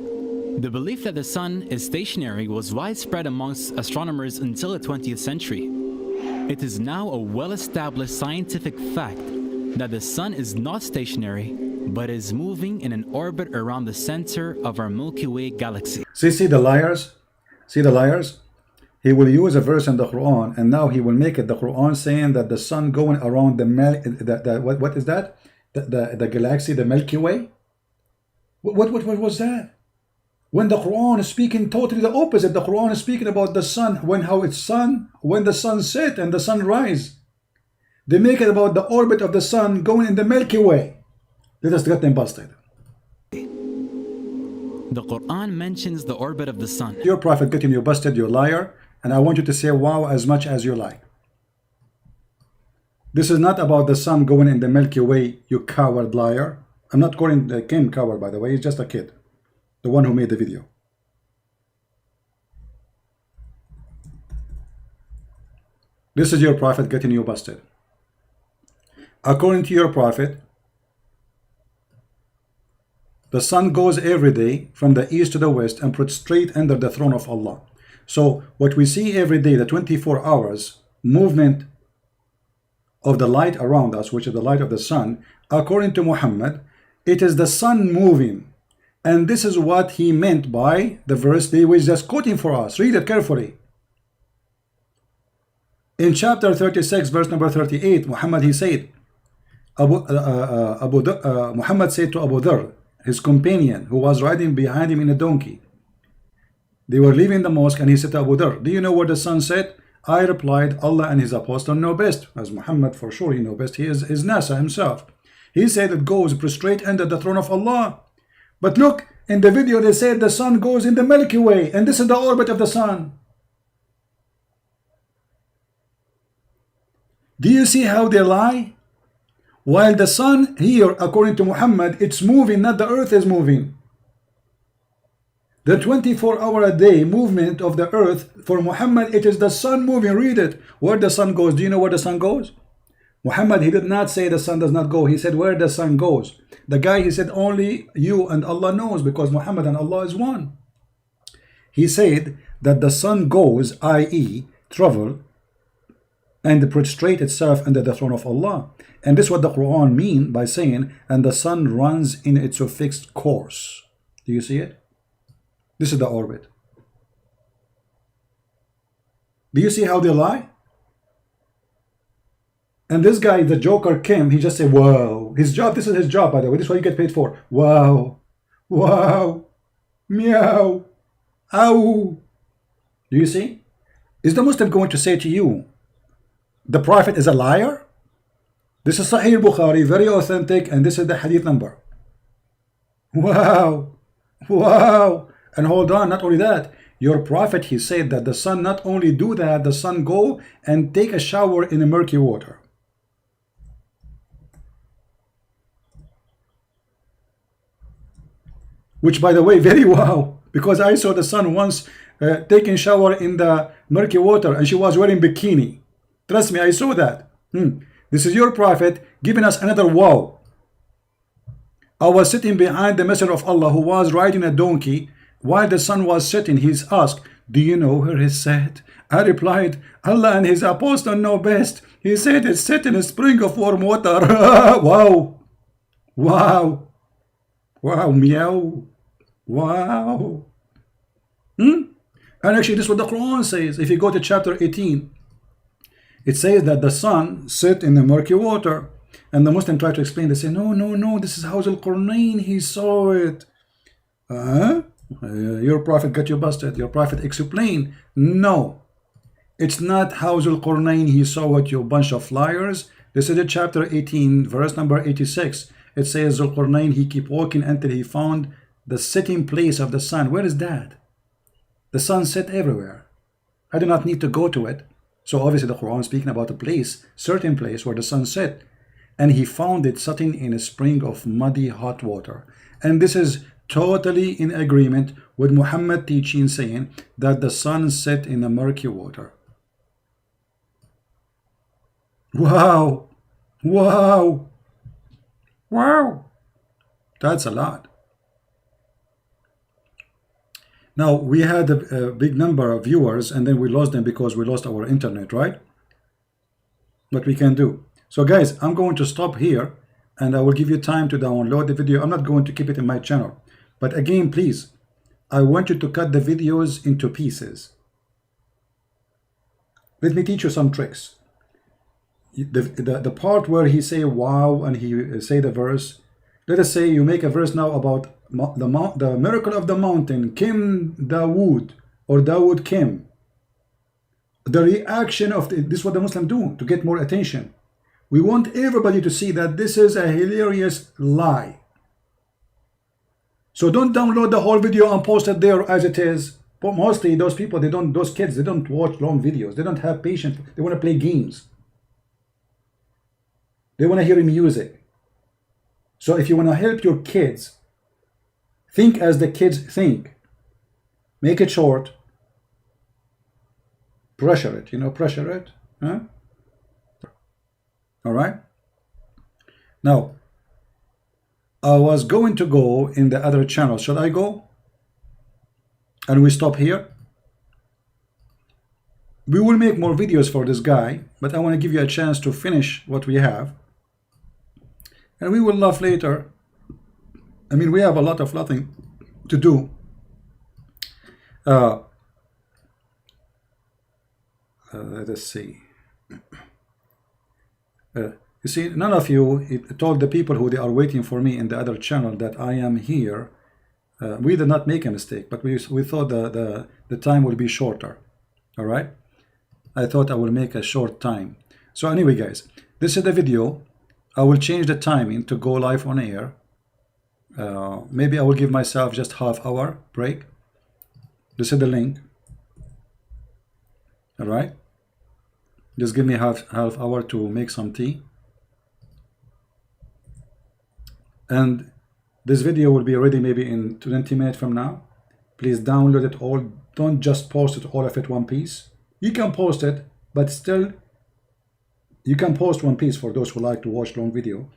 The belief that the sun is stationary was widespread amongst astronomers until the 20th century. It is now a well-established scientific fact that the sun is not stationary, but is moving in an orbit around the center of our Milky Way galaxy. See the liars? See the liars? He will use a verse in the Quran, and now he will make it the Quran saying that the sun going around what is that? The galaxy, the Milky Way? What was that? When the Quran is speaking totally the opposite. The Quran is speaking about the sun, when the sun set and the sun rise. They make it about the orbit of the sun going in the Milky Way. Let us get them busted. The Quran mentions the orbit of the sun. Your prophet getting you busted, you liar, and I want you to say wow as much as you like. This is not about the sun going in the Milky Way, you coward liar. I'm not calling Kim coward, by the way. He's just a kid, the one who made the video. This is your prophet getting you busted. According to your prophet, the sun goes every day from the east to the west and puts straight under the throne of Allah. So what we see every day, the 24 hours movement of the light around us, which is the light of the sun, according to Muhammad, it is the sun moving. And this is what he meant by the verse they were just quoting for us. Read it carefully. In chapter 36, verse number 38, Muhammad, he said, Muhammad said to Abu Dharr, his companion, who was riding behind him in a donkey. They were leaving the mosque, and he said to Abu Dharr, do you know where the sun set? I replied, Allah and his apostle know best. As Muhammad, for sure, he knows best. He is NASA himself. He said it goes prostrate under the throne of Allah. But look, in the video they said the sun goes in the Milky Way, and this is the orbit of the sun. Do you see how they lie? While the sun here, according to Muhammad, it's moving, not the earth is moving. The 24-hour a day movement of the earth, for Muhammad, it is the sun moving. Read it. Where the sun goes. Do you know where the sun goes? Muhammad, he did not say the sun does not go. He said where the sun goes. The guy, he said only you and Allah knows, because Muhammad and Allah is one. He said that the sun goes, i.e. travel, and prostrate itself under the throne of Allah. And this is what the Quran mean by saying, and the sun runs in its fixed course. Do you see it? This is the orbit. Do you see how they lie? And this guy, the Joker Kim, he just said, wow. His job, this is his job, by the way. This is what you get paid for. Wow. Wow. Meow. Ow. Do you see? Is the Muslim going to say to you, the Prophet is a liar? This is Sahih Bukhari, very authentic, and this is the hadith number. Wow. Wow. And hold on, not only that, your Prophet, he said that the sun not only do that, the sun go and take a shower in the murky water. Which, by the way, very wow, because I saw the sun once taking shower in the murky water, and she was wearing bikini. Trust me, I saw that. This is your Prophet giving us another wow. I was sitting behind the Messenger of Allah, who was riding a donkey while the sun was setting. He's asked, do you know where it's set? I replied, Allah and his apostle know best. He said it's set in a spring of warm water. Wow. Wow. Wow. Meow. Wow. And actually, this is what the Quran says. If you go to chapter 18, it says that the sun set in the murky water. And the Muslim tried to explain. They say, no, no, no, this is Hawz al-Qurnayn. He saw it. Your Prophet got you busted. Your Prophet explained. No, it's not Hawz al-Qurnayn. He saw it, you bunch of liars. This is the chapter 18, verse number 86. It says, Zul-Qurnayn, he kept walking until he found the setting place of the sun. Where is that? The sun set everywhere. I do not need to go to it. So obviously the Quran is speaking about a place, certain place where the sun set. And he found it sitting in a spring of muddy hot water. And this is totally in agreement with Muhammad teaching, saying that the sun set in the murky water. Wow. Wow. Wow. That's a lot. Now, we had a big number of viewers, and then we lost them because we lost our internet, right? What we can do. So guys, I'm going to stop here, and I will give you time to download the video. I'm not going to keep it in my channel. But again, please, I want you to cut the videos into pieces. Let me teach you some tricks. The part where he say wow and he say the verse, let us say you make a verse now about the miracle of the mountain, Kim Dawood, or Dawood Kim. The reaction of this is what the Muslim do to get more attention. We want everybody to see that this is a hilarious lie. So don't download the whole video and post it there as it is. But mostly those people, those kids, they don't watch long videos. They don't have patience. They want to play games. They want to hear music. So if you want to help your kids, think as the kids think. Make it short. Pressure it, pressure it. Huh? All right. Now, I was going to go in the other channel. Should I go? And we stop here. We will make more videos for this guy, but I want to give you a chance to finish what we have. And we will laugh later. I mean, we have a lot of nothing to do. Let us see. You see, none of you told the people who they are waiting for me in the other channel that I am here. We did not make a mistake, but we thought the time will be shorter. All right. I thought I will make a short time. So anyway, guys, this is the video. I will change the timing to go live on air. Maybe I will give myself just half-hour break. This is the link. All right. Just give me half hour to make some tea. And this video will be ready maybe in 20 minutes from now. Please download it all. Don't just post it all of it one piece. You can post it, but still you can post one piece for those who like to watch long video.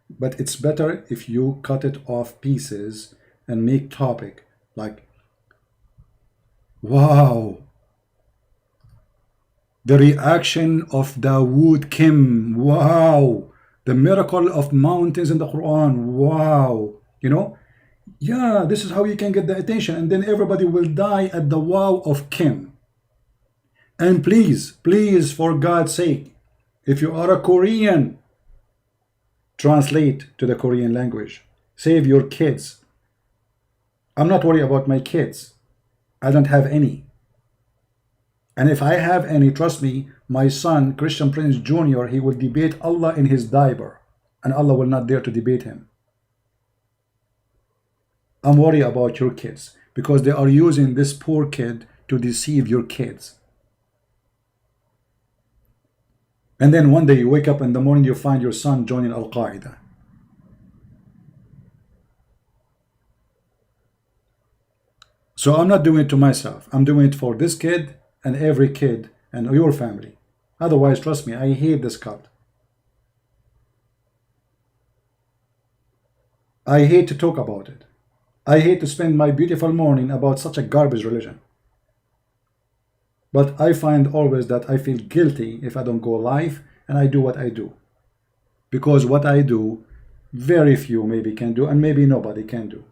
But it's better if you cut it off pieces and make topic like, wow, the reaction of Dawood Kim, wow, the miracle of mountains in the Quran, wow, you know, yeah, this is how you can get the attention, and then everybody will die at the wow of Kim. And please, please, for God's sake, if you are a Korean, translate to the Korean language. Save your kids. I'm not worried about my kids. I don't have any. And if I have any, trust me, my son, Christian Prince Jr., he will debate Allah in his diaper, and Allah will not dare to debate him. I'm worried about your kids because they are using this poor kid to deceive your kids. And then one day you wake up in the morning, you find your son joining Al-Qaeda. So I'm not doing it to myself. I'm doing it for this kid and every kid and your family. Otherwise, trust me, I hate this cult. I hate to talk about it. I hate to spend my beautiful morning about such a garbage religion. But I find always that I feel guilty if I don't go live and I do what I do. Because what I do, very few maybe can do, and maybe nobody can do.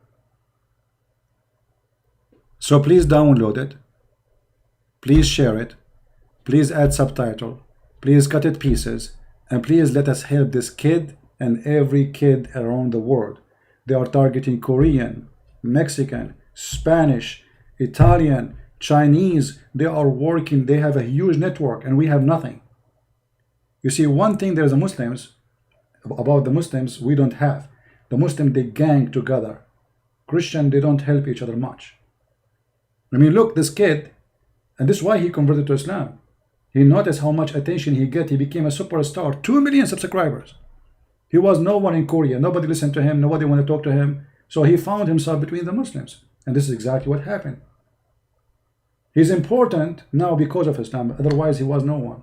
So please download it. Please share it. Please add subtitle. Please cut it pieces. And please let us help this kid and every kid around the world. They are targeting Korean, Mexican, Spanish, Italian, Chinese. They are working. They have a huge network and we have nothing. You see, one thing there's a Muslims, about the Muslims we don't have. The Muslims, they gang together. Christian, they don't help each other much. I mean, look, this kid, and this is why he converted to Islam. He noticed how much attention he get. He became a superstar, 2 million subscribers. He was no one in Korea. Nobody listened to him. Nobody wanted to talk to him. So he found himself between the Muslims. And this is exactly what happened. He's important now because of Islam. Otherwise, he was no one.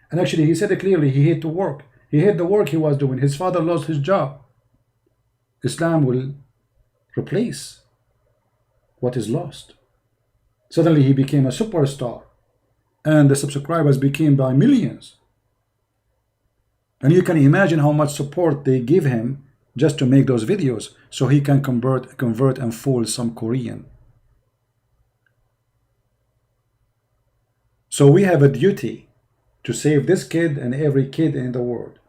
And actually, he said it clearly. He hated to work. He hated the work he was doing. His father lost his job. Islam will replace what is lost. Suddenly, he became a superstar. And the subscribers became by millions. And you can imagine how much support they give him just to make those videos so he can convert and fool some Korean. So we have a duty to save this kid and every kid in the world.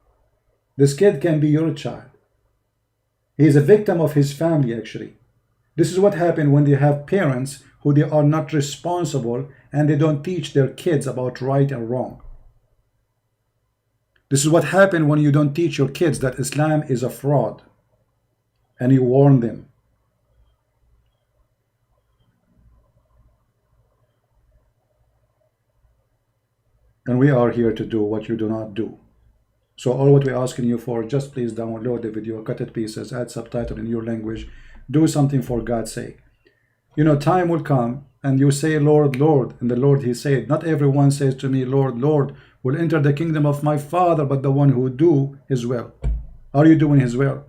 This kid can be your child. He is a victim of his family, actually. This is what happens when they have parents who they are not responsible and they don't teach their kids about right and wrong. This is what happens when you don't teach your kids that Islam is a fraud and you warn them. And we are here to do what you do not do. So all what we're asking you for, just please download the video, cut it pieces, add subtitle in your language, do something for God's sake. You know, time will come and you say, Lord, Lord. And the Lord, he said, not everyone says to me, Lord, Lord, will enter the kingdom of my Father, but the one who do his will. Are you doing his will?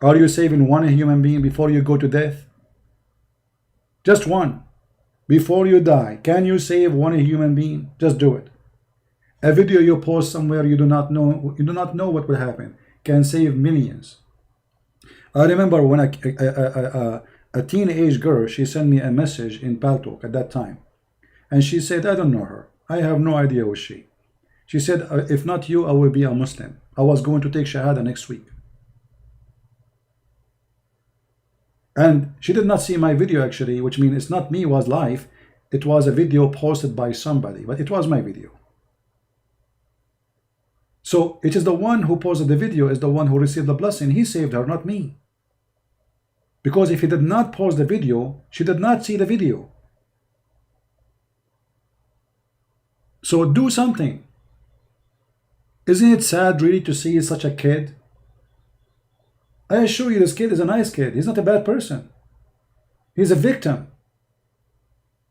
Are you saving one human being before you go to death? Just one. Before you die, can you save one human being? Just do it. A video you post somewhere you do not know what will happen, can save millions. I remember when a teenage girl, she sent me a message in Paltalk at that time. And she said, I don't know her. I have no idea who she. She said, if not you, I will be a Muslim. I was going to take Shahada next week. And she did not see my video actually, which means it's not me, it was live. It was a video posted by somebody, but it was my video. So it is the one who posted the video is the one who received the blessing. He saved her, not me. Because if he did not post the video, she did not see the video. So do something. Isn't it sad really to see such a kid? I assure you, this kid is a nice kid. He's not a bad person. He's a victim.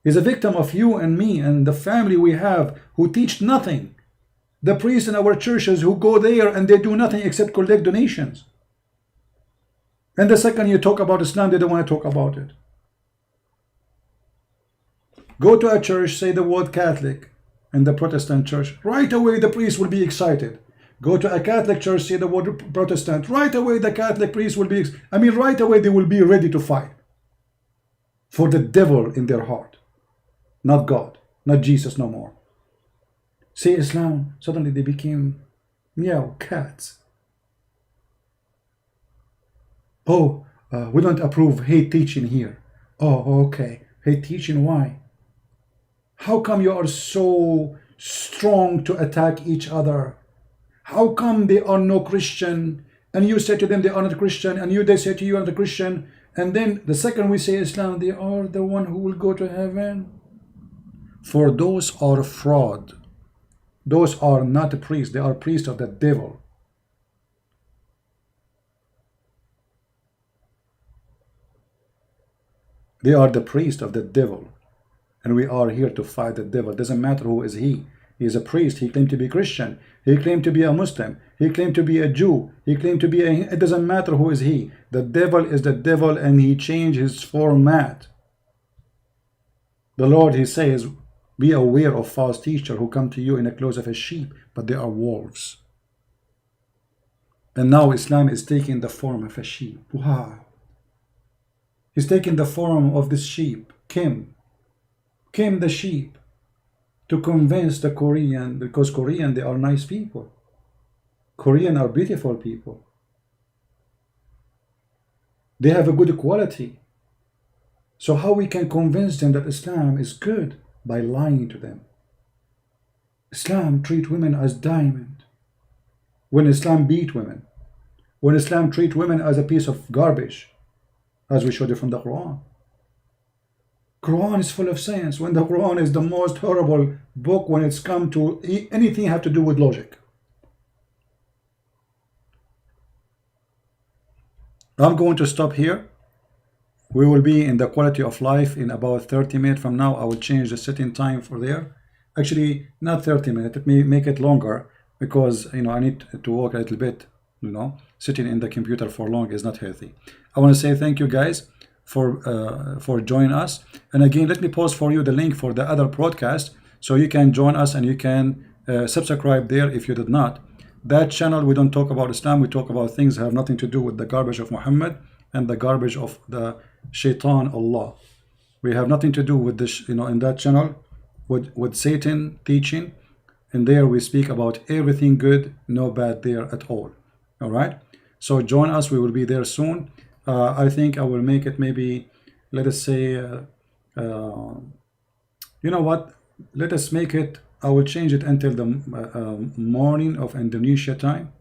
He's a victim of you and me and the family we have who teach nothing. The priests in our churches who go there and they do nothing except collect donations. And the second you talk about Islam, they don't want to talk about it. Go to a church, say the word Catholic in the Protestant church. Right away the priest will be excited. Go to a Catholic church, say the word Protestant. Right away the Catholic priest will be, right away they will be ready to fight. For the devil in their heart. Not God, not Jesus no more. Say Islam, suddenly they became meow cats. Oh, we don't approve hate teaching here. Oh, okay. Hate teaching, why? How come you are so strong to attack each other? How come they are no Christian and you say to them they are not Christian and they say to you are not Christian, and then the second we say Islam, they are the one who will go to heaven? For those are fraud. Those are not priests. They are priests of the devil. They are the priest of the devil. And we are here to fight the devil. Doesn't matter who is he. He is a priest. He claimed to be Christian. He claimed to be a Muslim. He claimed to be a Jew. He claimed to be a... It doesn't matter who is he. The devil is the devil and he changed his format. The Lord, he says, be aware of false teachers who come to you in the clothes of a sheep, but they are wolves. And now Islam is taking the form of a sheep. Wow. He's taking the form of this sheep, Kim the sheep, to convince the Korean, because Korean, they are nice people. Korean are beautiful people. They have a good quality. So how we can convince them that Islam is good? By lying to them. Islam treat women as diamond. When Islam beat women. When Islam treat women as a piece of garbage. As we showed you from the Quran. Quran is full of science. When the Quran is the most horrible book when it's come to anything have to do with logic. I'm going to stop here. We will be in the quality of life in about 30 minutes from now. I will change the setting time for there. Actually, not 30 minutes. Let me make it longer because I need to work a little bit. Sitting in the computer for long is not healthy. I want to say thank you guys for joining us. And again, let me post for you the link for the other broadcast so you can join us and you can subscribe there if you did not. That channel, we don't talk about Islam. We talk about things that have nothing to do with the garbage of Muhammad and the garbage of the Shaitan Allah. We have nothing to do with this, in that channel with Satan teaching. And there we speak about everything good, no bad there at all. All right. So join us. We will be there soon. I think I will make it maybe, let us say, you know what? Let us make it, I will change it until the morning of Indonesia time,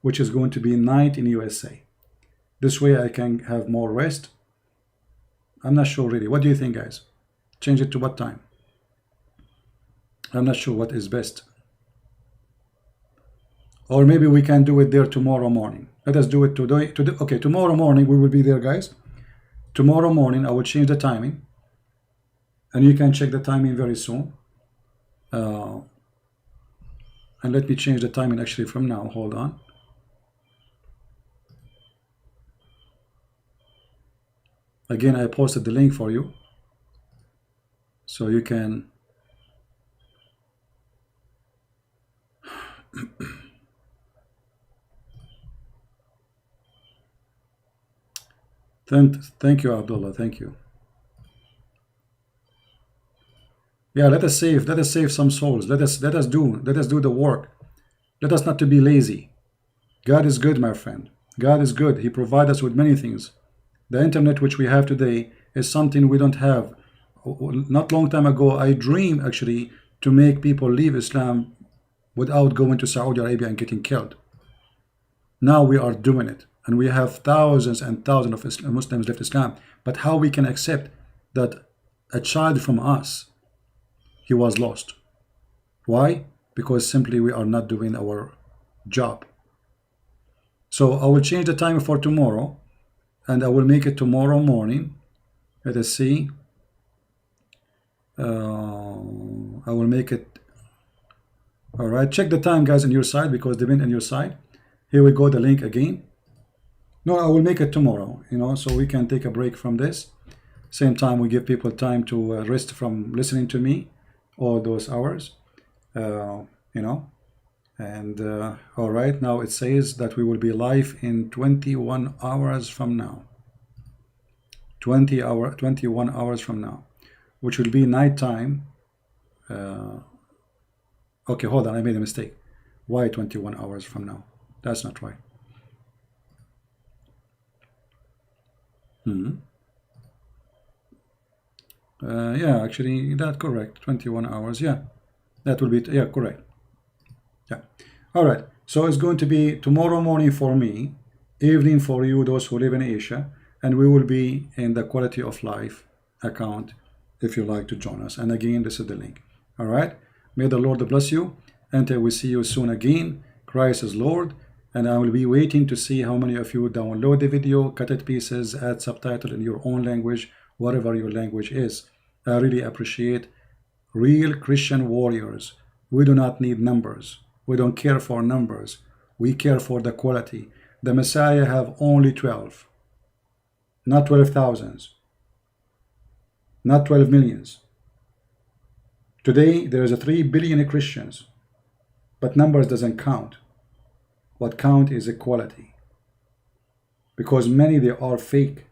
which is going to be night in USA. This way I can have more rest. I'm not sure really. What do you think, guys? Change it to what time? I'm not sure what is best. Or maybe we can do it there tomorrow morning. Let us do it today. Okay, tomorrow morning we will be there, guys. Tomorrow morning I will change the timing. And you can check the timing very soon. And let me change the timing actually from now. Hold on. Again, I posted the link for you. So you can... Thank you, Abdullah. Thank you. Yeah, let us save some souls. Let us do the work. Let us not to be lazy. God is good, my friend. God is good. He provides us with many things. The internet which we have today is something we don't have. Not long time ago, I dreamed actually to make people leave Islam without going to Saudi Arabia and getting killed. Now we are doing it. And we have thousands and thousands of Muslims left Islam. But how we can accept that a child from us, he was lost. Why? Because simply we are not doing our job. So I will change the time for tomorrow, and I will make it tomorrow morning. Let us see. I will make it. All right, check the time, guys, on your side, because they've been on your side. Here we go, the link again. No, I will make it tomorrow, you know, so we can take a break from this. Same time, we give people time to rest from listening to me all those hours, you know. And all right, now it says that we will be live in 21 hours from now. 21 hours from now, which will be nighttime. Okay, hold on, I made a mistake. Why 21 hours from now? That's not right. Yeah, actually, that's correct. 21 hours. Yeah, that will be, yeah, correct. Yeah. All right. So it's going to be tomorrow morning for me, evening for you, those who live in Asia, and we will be in the Quality of Life account if you like to join us. And again, this is the link. All right. May the Lord bless you. Until we see you soon again. Christ is Lord. And I will be waiting to see how many of you download the video, cut it pieces, add subtitle in your own language, whatever your language is. I really appreciate real Christian warriors. We do not need numbers. We don't care for numbers. We care for the quality. The Messiah have only 12, not 12,000s, not 12 millions. Today, there is a 3 billion Christians, but numbers doesn't count. What count is equality. Because many, they are fake.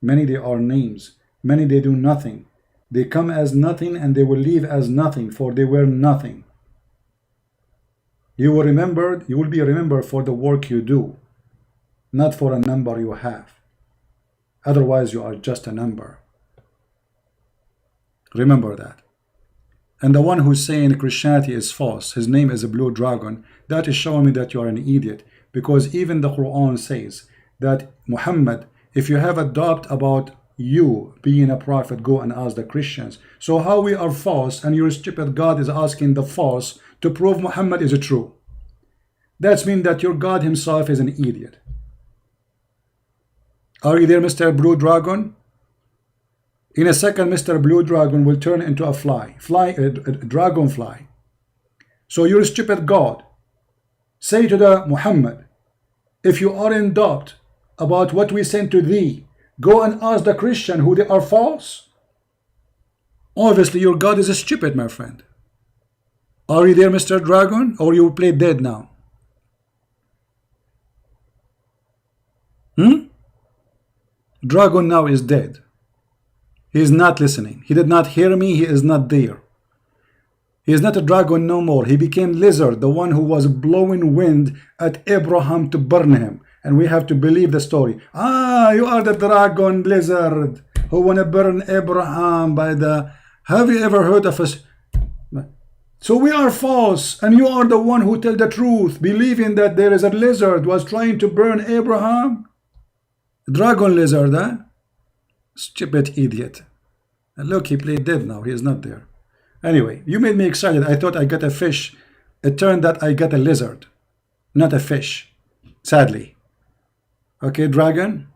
Many, they are names. Many, they do nothing. They come as nothing and they will leave as nothing, for they were nothing. You will be remembered for the work you do, not for a number you have. Otherwise, you are just a number. Remember that. And the one who's saying Christianity is false, his name is a blue dragon, that is showing me that you are an idiot. Because even the Quran says that Muhammad, if you have a doubt about you being a prophet, go and ask the Christians. So how we are false and your stupid God is asking the false to prove Muhammad is true? That means that your God himself is an idiot. Are you there, Mr. Blue Dragon? In a second, Mr. Blue Dragon will turn into a dragonfly. So your stupid God, say to the Muhammad, if you are in doubt about what we sent to thee, go and ask the Christian who they are false. Obviously, your God is stupid, my friend. Are you there, Mr. Dragon, or you play dead now? Dragon now is dead. He is not listening. He did not hear me. He is not there. He is not a dragon no more. He became lizard, the one who was blowing wind at Abraham to burn him. And we have to believe the story. Ah, you are the dragon lizard who want to burn Abraham by the... Have you ever heard of us? So we are false, and you are the one who tell the truth, believing that there is a lizard was trying to burn Abraham. Dragon lizard, huh? Stupid idiot. And look, he played dead now. He is not there. Anyway, you made me excited. I thought I got a fish. It turned out I got a lizard, not a fish. Sadly. Okay, dragon,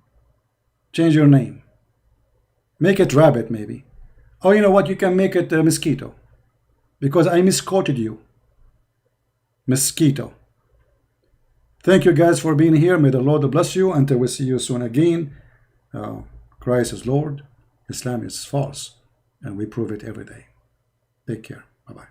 change your name. Make it rabbit, maybe. Oh, you know what? You can make it a mosquito. Because I misquoted you. Mosquito. Thank you guys for being here. May the Lord bless you. Until we see you soon again. Christ is Lord. Islam is false. And we prove it every day. Take care. Bye-bye.